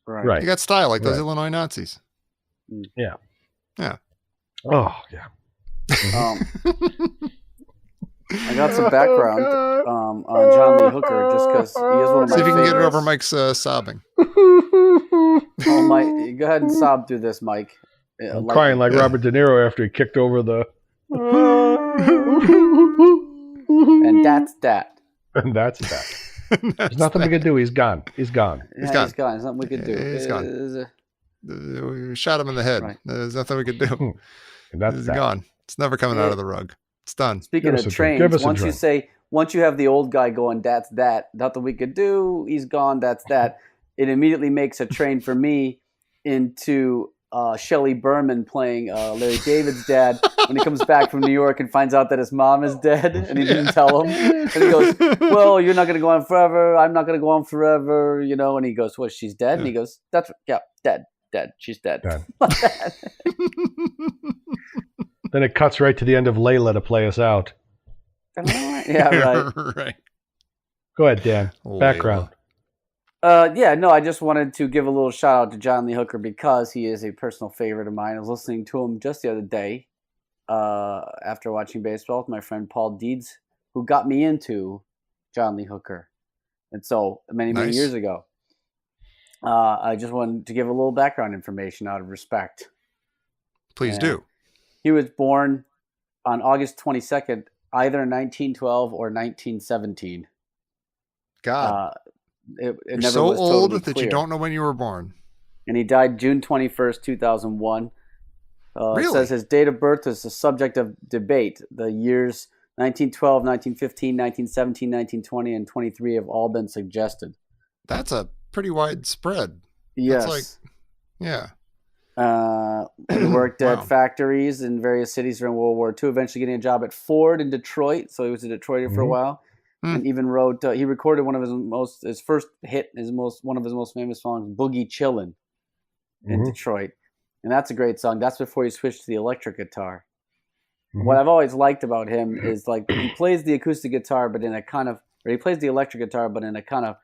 Right. You got style like those Illinois Nazis. Yeah. Yeah. Oh yeah. I got some background on John Lee Hooker just because he is one of my favorites. See if you can get it over Mike's sobbing. Oh, Mike, go ahead and sob through this, Mike. I'm crying like Robert De Niro after he kicked over the. And that's that. And that's that. There's nothing we can do. He's gone. He's gone. He's gone. There's nothing we can do. He's gone. We shot him in the head. Right. There's nothing we can do. And that's He's gone. It's never coming out of the rug. It's done. Speaking of trains, once you have the old guy going, that's that, nothing we could do, he's gone, that's that, it immediately makes a train for me into Shelley Berman playing Larry David's dad when he comes back from New York and finds out that his mom is dead and he didn't tell him. And he goes, well, you're not going to go on forever. I'm not going to go on forever, And he goes, what, she's dead? And he goes, dead. She's dead. Then it cuts right to the end of Layla to play us out. Yeah, right. Right. Go ahead, Dan. Background. I just wanted to give a little shout out to John Lee Hooker because he is a personal favorite of mine. I was listening to him just the other day after watching baseball with my friend Paul Deeds, who got me into John Lee Hooker. And so many years ago. I just wanted to give a little background information out of respect. Please do. He was born on August 22nd, either 1912 or 1917. God. It You're never so was old totally that clear. you don't know when you were born. And he died June 21st, 2001. Really? It says his date of birth is the subject of debate. The years 1912, 1915, 1917, 1920, and 23 have all been suggested. That's a pretty wide spread. Yes. That's yeah. He worked at factories in various cities during World War II, eventually getting a job at Ford in Detroit. So he was a Detroiter for a while. And even wrote, he recorded one of his first hit, one of his most famous songs, Boogie Chillin' in Detroit. And that's a great song. That's before he switched to the electric guitar. What I've always liked about him is like he plays the acoustic guitar, but he plays the electric guitar, but in a kind of,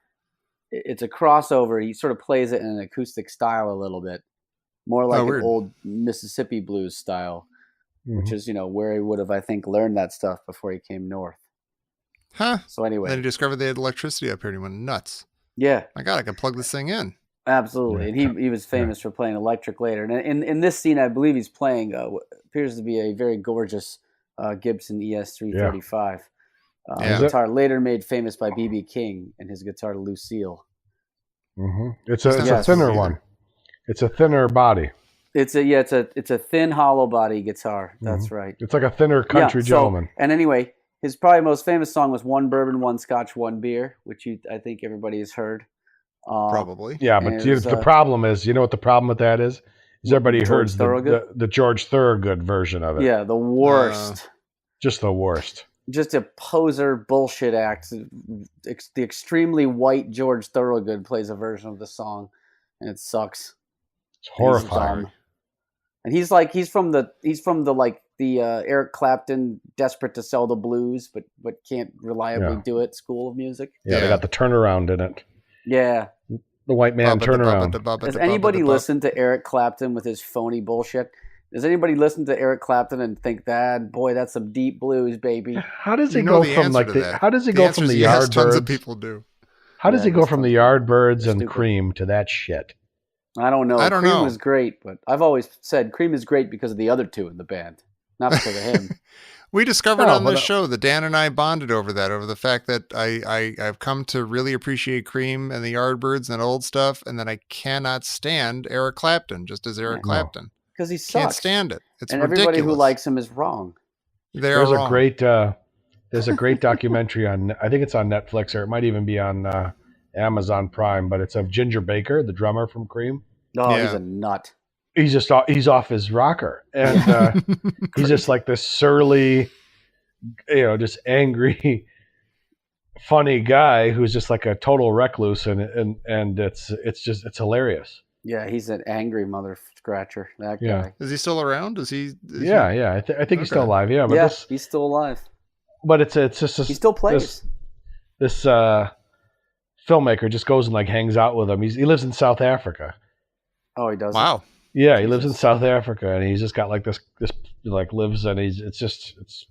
it's a crossover. He sort of plays it in an acoustic style a little bit, more like an old Mississippi blues style, which is, where he would have, I think, learned that stuff before he came north. Huh. So anyway. Then he discovered they had electricity up here and he went nuts. Yeah. My God, I can plug this thing in. Absolutely. And he was famous for playing electric later. And in this scene, I believe he's playing what appears to be a very gorgeous Gibson ES335. Guitar later made famous by B.B. King and his guitar Lucille. It's a thinner one. It's a thinner body. It's a thin hollow body guitar. That's right. It's like a thinner country gentleman. And anyway, his probably most famous song was One Bourbon, One Scotch, One Beer, which I think everybody has heard. Probably. Yeah, but the problem is, you know what the problem with that is? Everybody heard the George Thorogood version of it. Yeah, the worst. Just the worst. Just a poser bullshit act. The extremely white George Thorogood plays a version of the song, and it sucks. It's horrifying. And he's from the Eric Clapton desperate to sell the blues, but can't reliably do it school of music. Yeah, they got the turnaround in it. Yeah. The white man turnaround. Has anybody listened to Eric Clapton with his phony bullshit? Does anybody listen to Eric Clapton and think that, boy, that's some deep blues, baby? How does he go from how does he go from the Yardbirds? Tons of people do. How does he go from the Yardbirds and Cream to that shit? I don't know. Cream was great, but I've always said Cream is great because of the other two in the band, not because of him. We discovered on this show that Dan and I bonded over the fact that I've come to really appreciate Cream and the Yardbirds and old stuff, and that I cannot stand Eric Clapton, just as Eric Clapton. Because he sucks. Can't stand it. It's and ridiculous. Everybody who likes him is wrong. There's a great documentary on, I think it's on Netflix, or it might even be on Amazon Prime, but it's of Ginger Baker, the drummer from Cream. Oh, he's a nut. He's off his rocker, and he's just like this surly, just angry, funny guy who's just like a total recluse, and it's hilarious. Yeah, he's an angry mother scratcher. That guy. Yeah. Is he still around? I think he's still alive. Yeah, but he's still alive. But it's just he still plays. This filmmaker just goes and like hangs out with him. He lives in South Africa. Oh, he does. Wow. Yeah, he lives in South Africa, and he's just got like this like lives, and it's.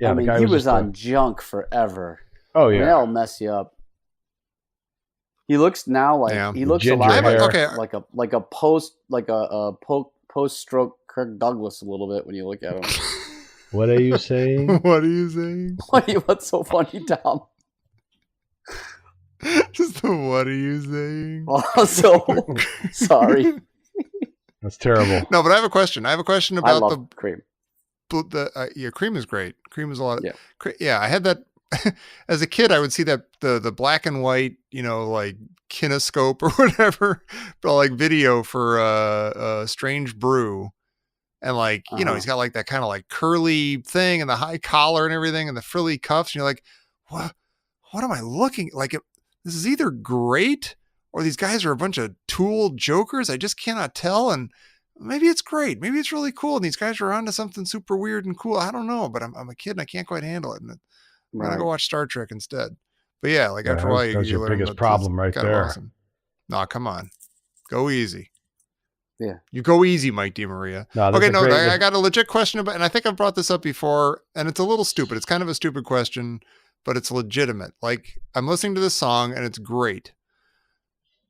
Yeah, I mean, he was on junk forever. Oh yeah, I mean, that'll mess you up. He looks now like he looks a lot like a post stroke Kirk Douglas a little bit when you look at him. What are you saying? What are you saying? What's so funny, Tom? Just the what are you saying? Oh, so sorry. That's terrible. No, but I have a question. I have a question about the Cream. Cream is great. Cream is a lot of yeah. I had that as a kid. I would see that the black and white, like kinescope or whatever, but like video for Strange Brew, and like he's got like that kind of like curly thing and the high collar and everything and the frilly cuffs, and you're like, what am I looking like? This is either great or these guys are a bunch of tool jokers. I just cannot tell. And maybe it's great. Maybe it's really cool. And these guys are onto something super weird and cool. I don't know, but I'm a kid and I can't quite handle it. And I'm going to go watch Star Trek instead. But yeah, like after a while, that's you your learn biggest that problem right kind of there. awesome. Nah, come on, go easy. Yeah, you go easy, Mike DeMaria. No, Okay, no, I got a legit question about, and I think I've brought this up before, and it's a little stupid. It's kind of a stupid question, but it's legitimate. Like, I'm listening to this song and it's great,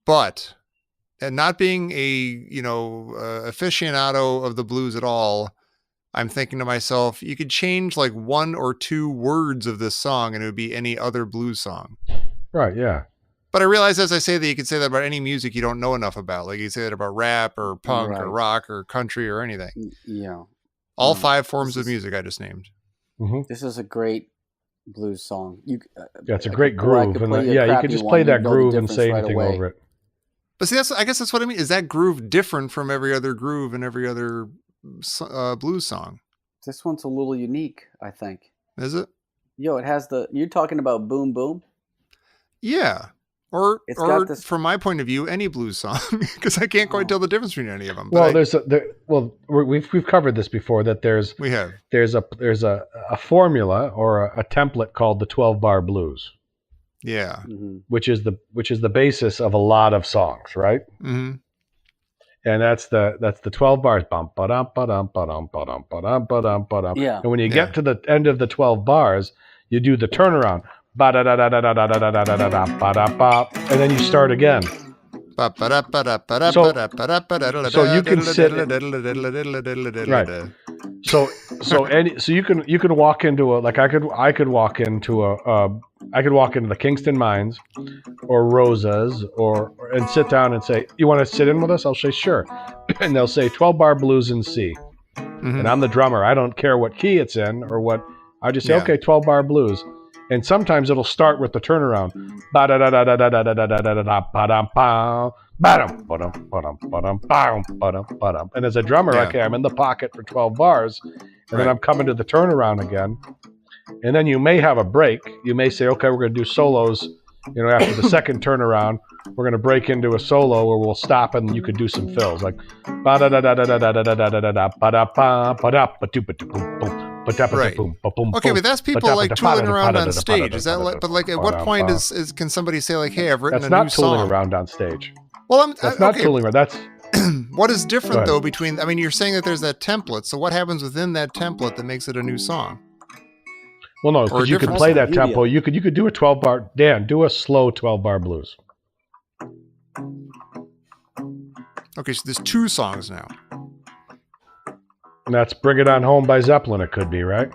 but and not being a aficionado of the blues at all, I'm thinking to myself, you could change like 1 or 2 words of this song and it would be any other blues song. Right, yeah. But I realize as I say that you could say that about any music you don't know enough about. Like you say that about rap or punk or rock or country or anything. Yeah. All 5 forms of music I just named. Mm-hmm. This is a great blues song. Yeah, it's a great groove. You could just play that groove and say anything over it. But see, I guess that's what I mean. Is that groove different from every other groove in every other blues song? This one's a little unique, I think. Is it? It has you're talking about Boom Boom? Yeah. Or this... from my point of view, any blues song, because I can't quite tell the difference between any of them. Well, we've covered this before, that there's a formula or a template called the 12-bar blues. Yeah. Mm-hmm. Which is the basis of a lot of songs, right? Mm-hmm. And that's the 12 bars. Bum, ba-dum, ba-dum, ba-dum, ba-dum, ba-dum, ba-dum, ba-dum. Yeah. And when you get to the end of the 12 bars, you do the turnaround. Ba-da-da-da-da-da-da-da-da-da-da-da-da-da-da, and then you start again. So you can sit right. So you can walk into I could walk into the Kingston Mines or Rosa's and sit down and say, you want to sit in with us? I'll say sure. And they'll say 12-bar blues in C. Mm-hmm. And I'm the drummer. I don't care what key it's in or what. I just say, okay, 12-bar blues. And sometimes it'll start with the turnaround. And as a drummer, okay, I'm in the pocket for 12 bars, and then I'm coming to the turnaround again. And then you may have a break. You may say, okay, we're going to do solos. After the second turnaround, we're going to break into a solo where we'll stop and you could do some fills like right. Okay, but that's people like tooling around on stage. Is that like? But like, at what point can somebody say like, "Hey, I've written a new song"? That's not tooling around on stage. Well, that's not tooling around. That's what is different though between. I mean, you're saying that there's that template. So what happens within that template that makes it a new song? Well, no, because you could play that tempo. You could do a 12-bar. Dan, do a slow 12-bar blues. Okay, so there's 2 songs now. And that's Bring It On Home by Zeppelin, it could be, right?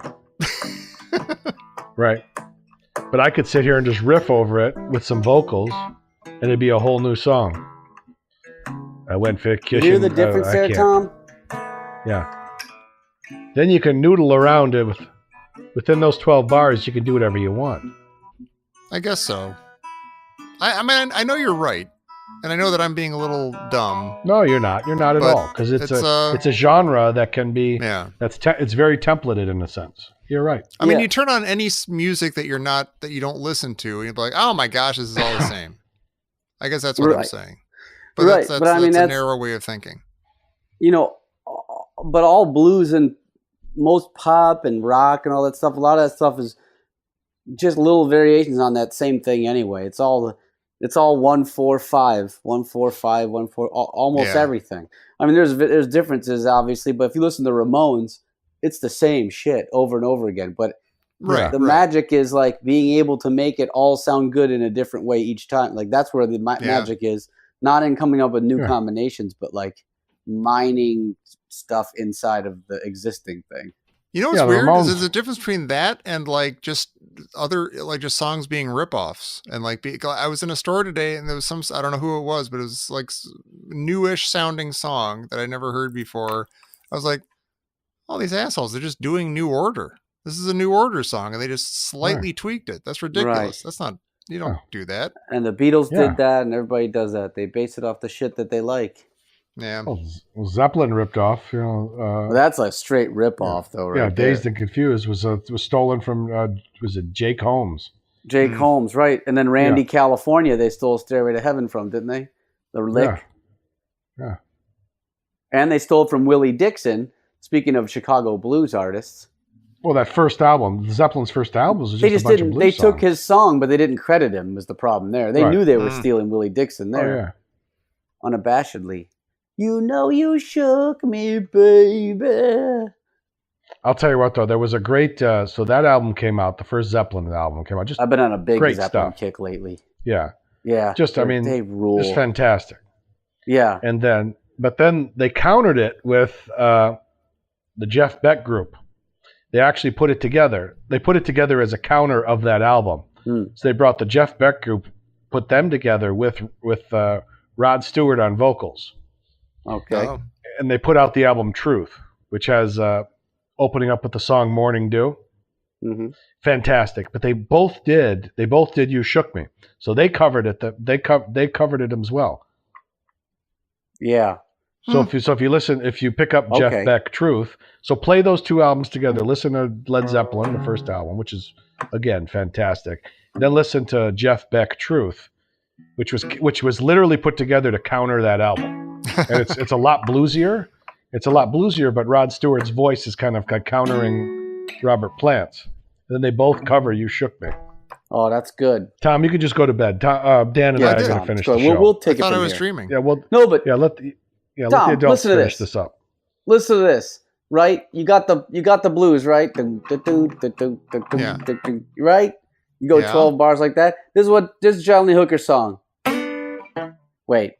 Right. But I could sit here and just riff over it with some vocals, and it'd be a whole new song. I went for kitchen. You hear the difference there, Tom? Yeah. Then you can noodle around it within those 12 bars. You can do whatever you want. I guess so. I mean, I know you're right. And I know that I'm being a little dumb. No, you're not. You're not at all. Because it's a genre that can be. Yeah. It's very templated in a sense. You're right. I mean, you turn on any music that you don't listen to, and you'll be like, "Oh my gosh, this is all the same." I guess that's what I'm saying. But that's a narrow way of thinking. But all blues and most pop and rock and all that stuff. A lot of that stuff is just little variations on that same thing anyway. It's all 1-4-5, 1-4-5, 1-4, almost everything. I mean, there's differences obviously, but if you listen to Ramones, it's the same shit over and over again. But the magic is like being able to make it all sound good in a different way each time. Like that's where the magic is, not in coming up with new combinations, but like mining stuff inside of the existing thing. You know what's weird is there's a difference between that and like just other like just songs being ripoffs. And like I was in a store today and there was I don't know who it was, but it was like newish sounding song that I never heard before. I was like, all these assholes, they're just doing New Order. This is a New Order song and they just slightly tweaked it. That's ridiculous. Right. That's not, you don't do that. And the Beatles did that and everybody does that. They base it off the shit that they like. Yeah. Well, Zeppelin ripped off, that's a straight rip off, though, right? Yeah, Dazed and Confused was stolen from was it Jake Holmes? Jake Holmes, right? And then Randy California, they stole "Stairway to Heaven" from, didn't they? The lick. Yeah. And they stole it from Willie Dixon. Speaking of Chicago blues artists. Well, that first album, Zeppelin's first album, was just They just a bunch of didn't. blues They took songs. his song, but they didn't credit him. Was the problem there? They Right. knew they were stealing Willie Dixon there, unabashedly. You know you shook me, baby. I'll tell you what, though, there was a great. So that album came out. The first Zeppelin album came out. Just I've been on a big great Zeppelin stuff. kick lately. Yeah. Yeah. Just I mean, they rule. just fantastic. Yeah. And then, but then they countered it with the Jeff Beck group. They actually put it together. They put it together as a counter of that album. So they brought the Jeff Beck group, put them together with Rod Stewart on vocals. Okay. Oh. And they put out the album Truth, which has opening up with the song Morning Dew. Mm-hmm. Fantastic. But they both did You Shook Me. So they covered it. They covered it as well. Yeah. So if you pick up Jeff Beck Truth, so play those two albums together. Listen to Led Zeppelin, the first album, which is again fantastic. And then listen to Jeff Beck Truth, which was literally put together to counter that album. And it's a lot bluesier. It's a lot bluesier, but Rod Stewart's voice is kind of countering Robert Plant's. And then they both cover You Shook Me. Oh, that's good. Tom, you could just go to bed. Dan and I are going to finish the show. We'll take I it thought from I was here. streaming. Yeah, well, No, but let the adults listen to finish this. this up. Listen to this, right? You got the blues, right? Yeah. Right? You go Yeah. 12 bars like that. This is John Lee Hooker's song. Wait.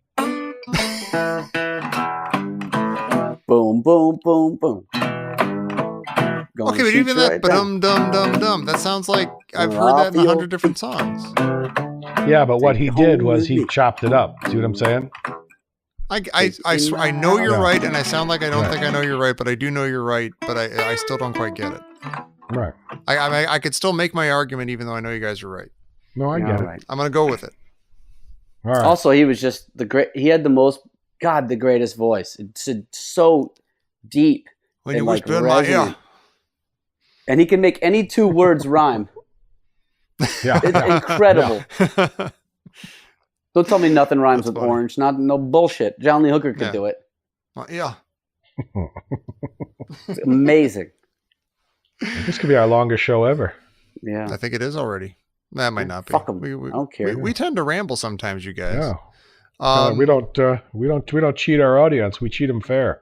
Boom, boom, boom, boom. Gonna Okay, but shoot even you that right down. dum that sounds like I've heard that in 100 different songs. Yeah, but what he did was he chopped it up. See what I'm saying? I know you're Yeah. right, and I sound like I don't think I know you're right, but I do know you're right, but I still don't quite get it. Right. I could still make my argument even though I know you guys are right. No, I get it. Right. I'm gonna go with it. All right. Also, he was just he had the greatest voice. It's so deep. When and you whisper in my ear. resonant. And he can make any two words rhyme. Yeah. It's incredible. Don't tell me nothing rhymes That's with funny. orange. No bullshit. John Lee Hooker could Yeah. do it. Yeah. It's amazing. This could be our longest show ever. Yeah. I think it is already. That might not be. Fuck 'em. We, I don't care. We tend to ramble sometimes, you guys. Yeah. We don't cheat our audience. We cheat them fair.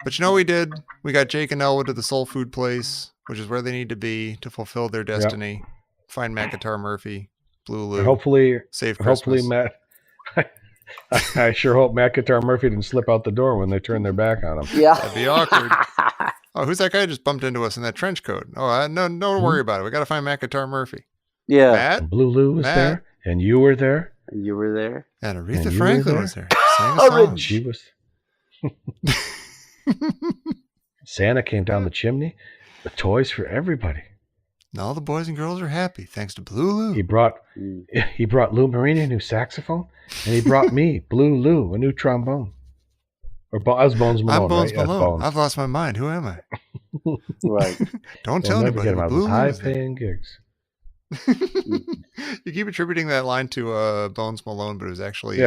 But you know what we did? We got Jake and Elwood to the soul food place, which is where they need to be to fulfill their destiny. Find Matt Guitar Murphy, Blue Lou, And hopefully, save Christmas. Matt. I sure hope Matt Guitar Murphy didn't slip out the door when they turned their back on him. Yeah. That'd be awkward. Oh, who's that guy who just bumped into us in that trench coat? Oh, no, don't worry about it. We got to find Matt Guitar Murphy. Yeah. Matt? And Blue Lou was Matt. there, and you were there. And you were there. And And Aretha you Franklin were was there. Sang a song. She was. Santa came down the chimney with toys for everybody. And all the boys and girls are happy thanks to Blue Lou. He brought Lou Marini a new saxophone, and he brought me, Blue Lou, a new trombone. Or I was Bones Malone, I'm Bones right? That's Malone. Bones. I've lost my mind. Who am I? Right. Don't tell never anybody. get him but out of Blue those Lou was there. high-paying gigs. You keep attributing that line to Bones Malone, but it was actually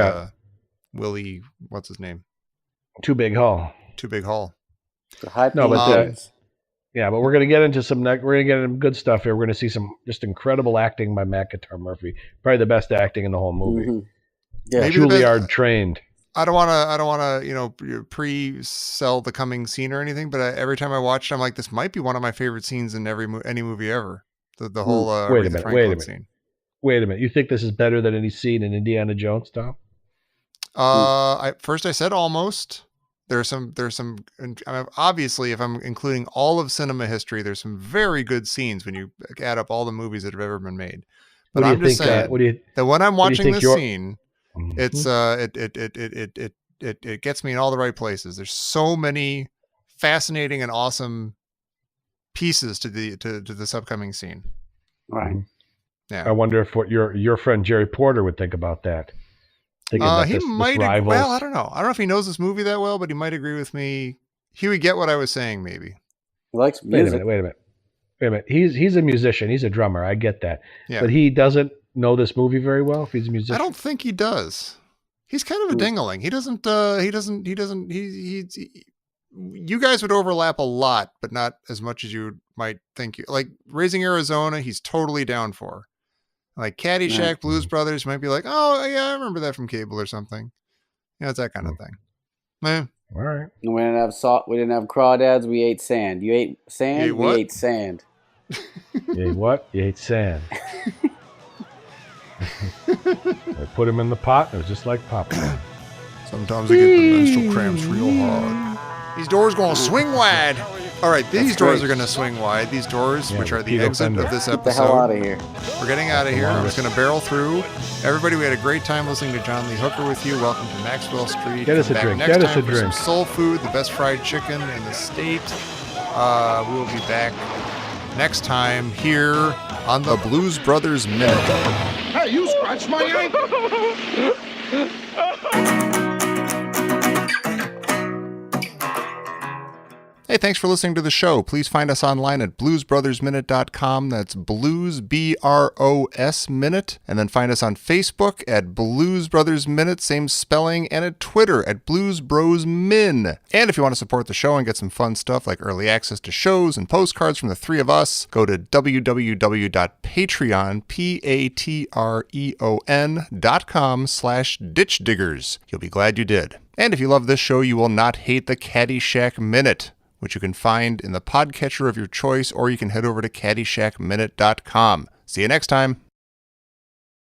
Willie, what's his name? Too Big Hall. Too Big Hall. The high No, but pitches. yeah, but we're gonna get into we're gonna get into good stuff here. We're gonna see some just incredible acting by Matt Guitar Murphy. Probably the best acting in the whole movie. Mhm. Yeah. Maybe the best- Juilliard trained. I don't want to, pre-sell the coming scene or anything, but every time I watch it, I'm like, this might be one of my favorite scenes in any movie ever. The whole Wait a Aretha minute, Franklin wait a minute. scene. Wait a minute. You think this is better than any scene in Indiana Jones, Tom? First I said almost. There's some. Obviously, if I'm including all of cinema history, there's some very good scenes when you add up all the movies that have ever been made. But What do I'm you just think? saying that when I'm what do you watching think this your- scene, it's it gets me in all the right places. There's so many fascinating and awesome pieces to this upcoming scene. Right. Yeah. I wonder if what your friend Jerry Porter would think about that. Thinking that He this might. rivals. Well, I don't know. I don't know if he knows this movie that well, but he might agree with me. He would get what I was saying, maybe. He likes Wait a music. minute. He's a musician. He's a drummer. I get that. Yeah. But he doesn't know this movie very well. If he's a musician, I don't think he does. He's kind of a dingling. He doesn't. you guys would overlap a lot, but not as much as you might think. Like Raising Arizona, he's totally down for. Like Caddyshack, Blues Brothers might be like, oh yeah, I remember that from cable or something. Yeah, it's that kind of thing. Man. All right. We didn't have salt. We didn't have crawdads. We ate sand. You ate sand. You ate what? We ate sand. You ate what? You ate sand. I put him in the pot. It was just like popcorn. Sometimes I get the menstrual cramps real hard. These doors going to swing wide. All right, these doors are going to swing wide. These doors, which are the exit of this episode. Get the hell out of here. We're getting out of here. We're just going to barrel through. Everybody, we had a great time listening to John Lee Hooker with you. Welcome to Maxwell Street. Get us a drink. Get us a drink. Some soul food, the best fried chicken in the state. We will be back next time here on the Blues Brothers Minute. Hey, you scratched my ankle. Hey, thanks for listening to the show. Please find us online at bluesbrothersminute.com. That's Blues, B-R-O-S Minute. And then find us on Facebook at Blues Brothers Minute, same spelling, and at Twitter at Blues Bros Min. And if you want to support the show and get some fun stuff like early access to shows and postcards from the three of us, go to www.patreon, patreon.com/ditchdiggers. You'll be glad you did. And if you love this show, you will not hate the Caddyshack Minute, which you can find in the podcatcher of your choice, or you can head over to caddyshackminute.com. See you next time.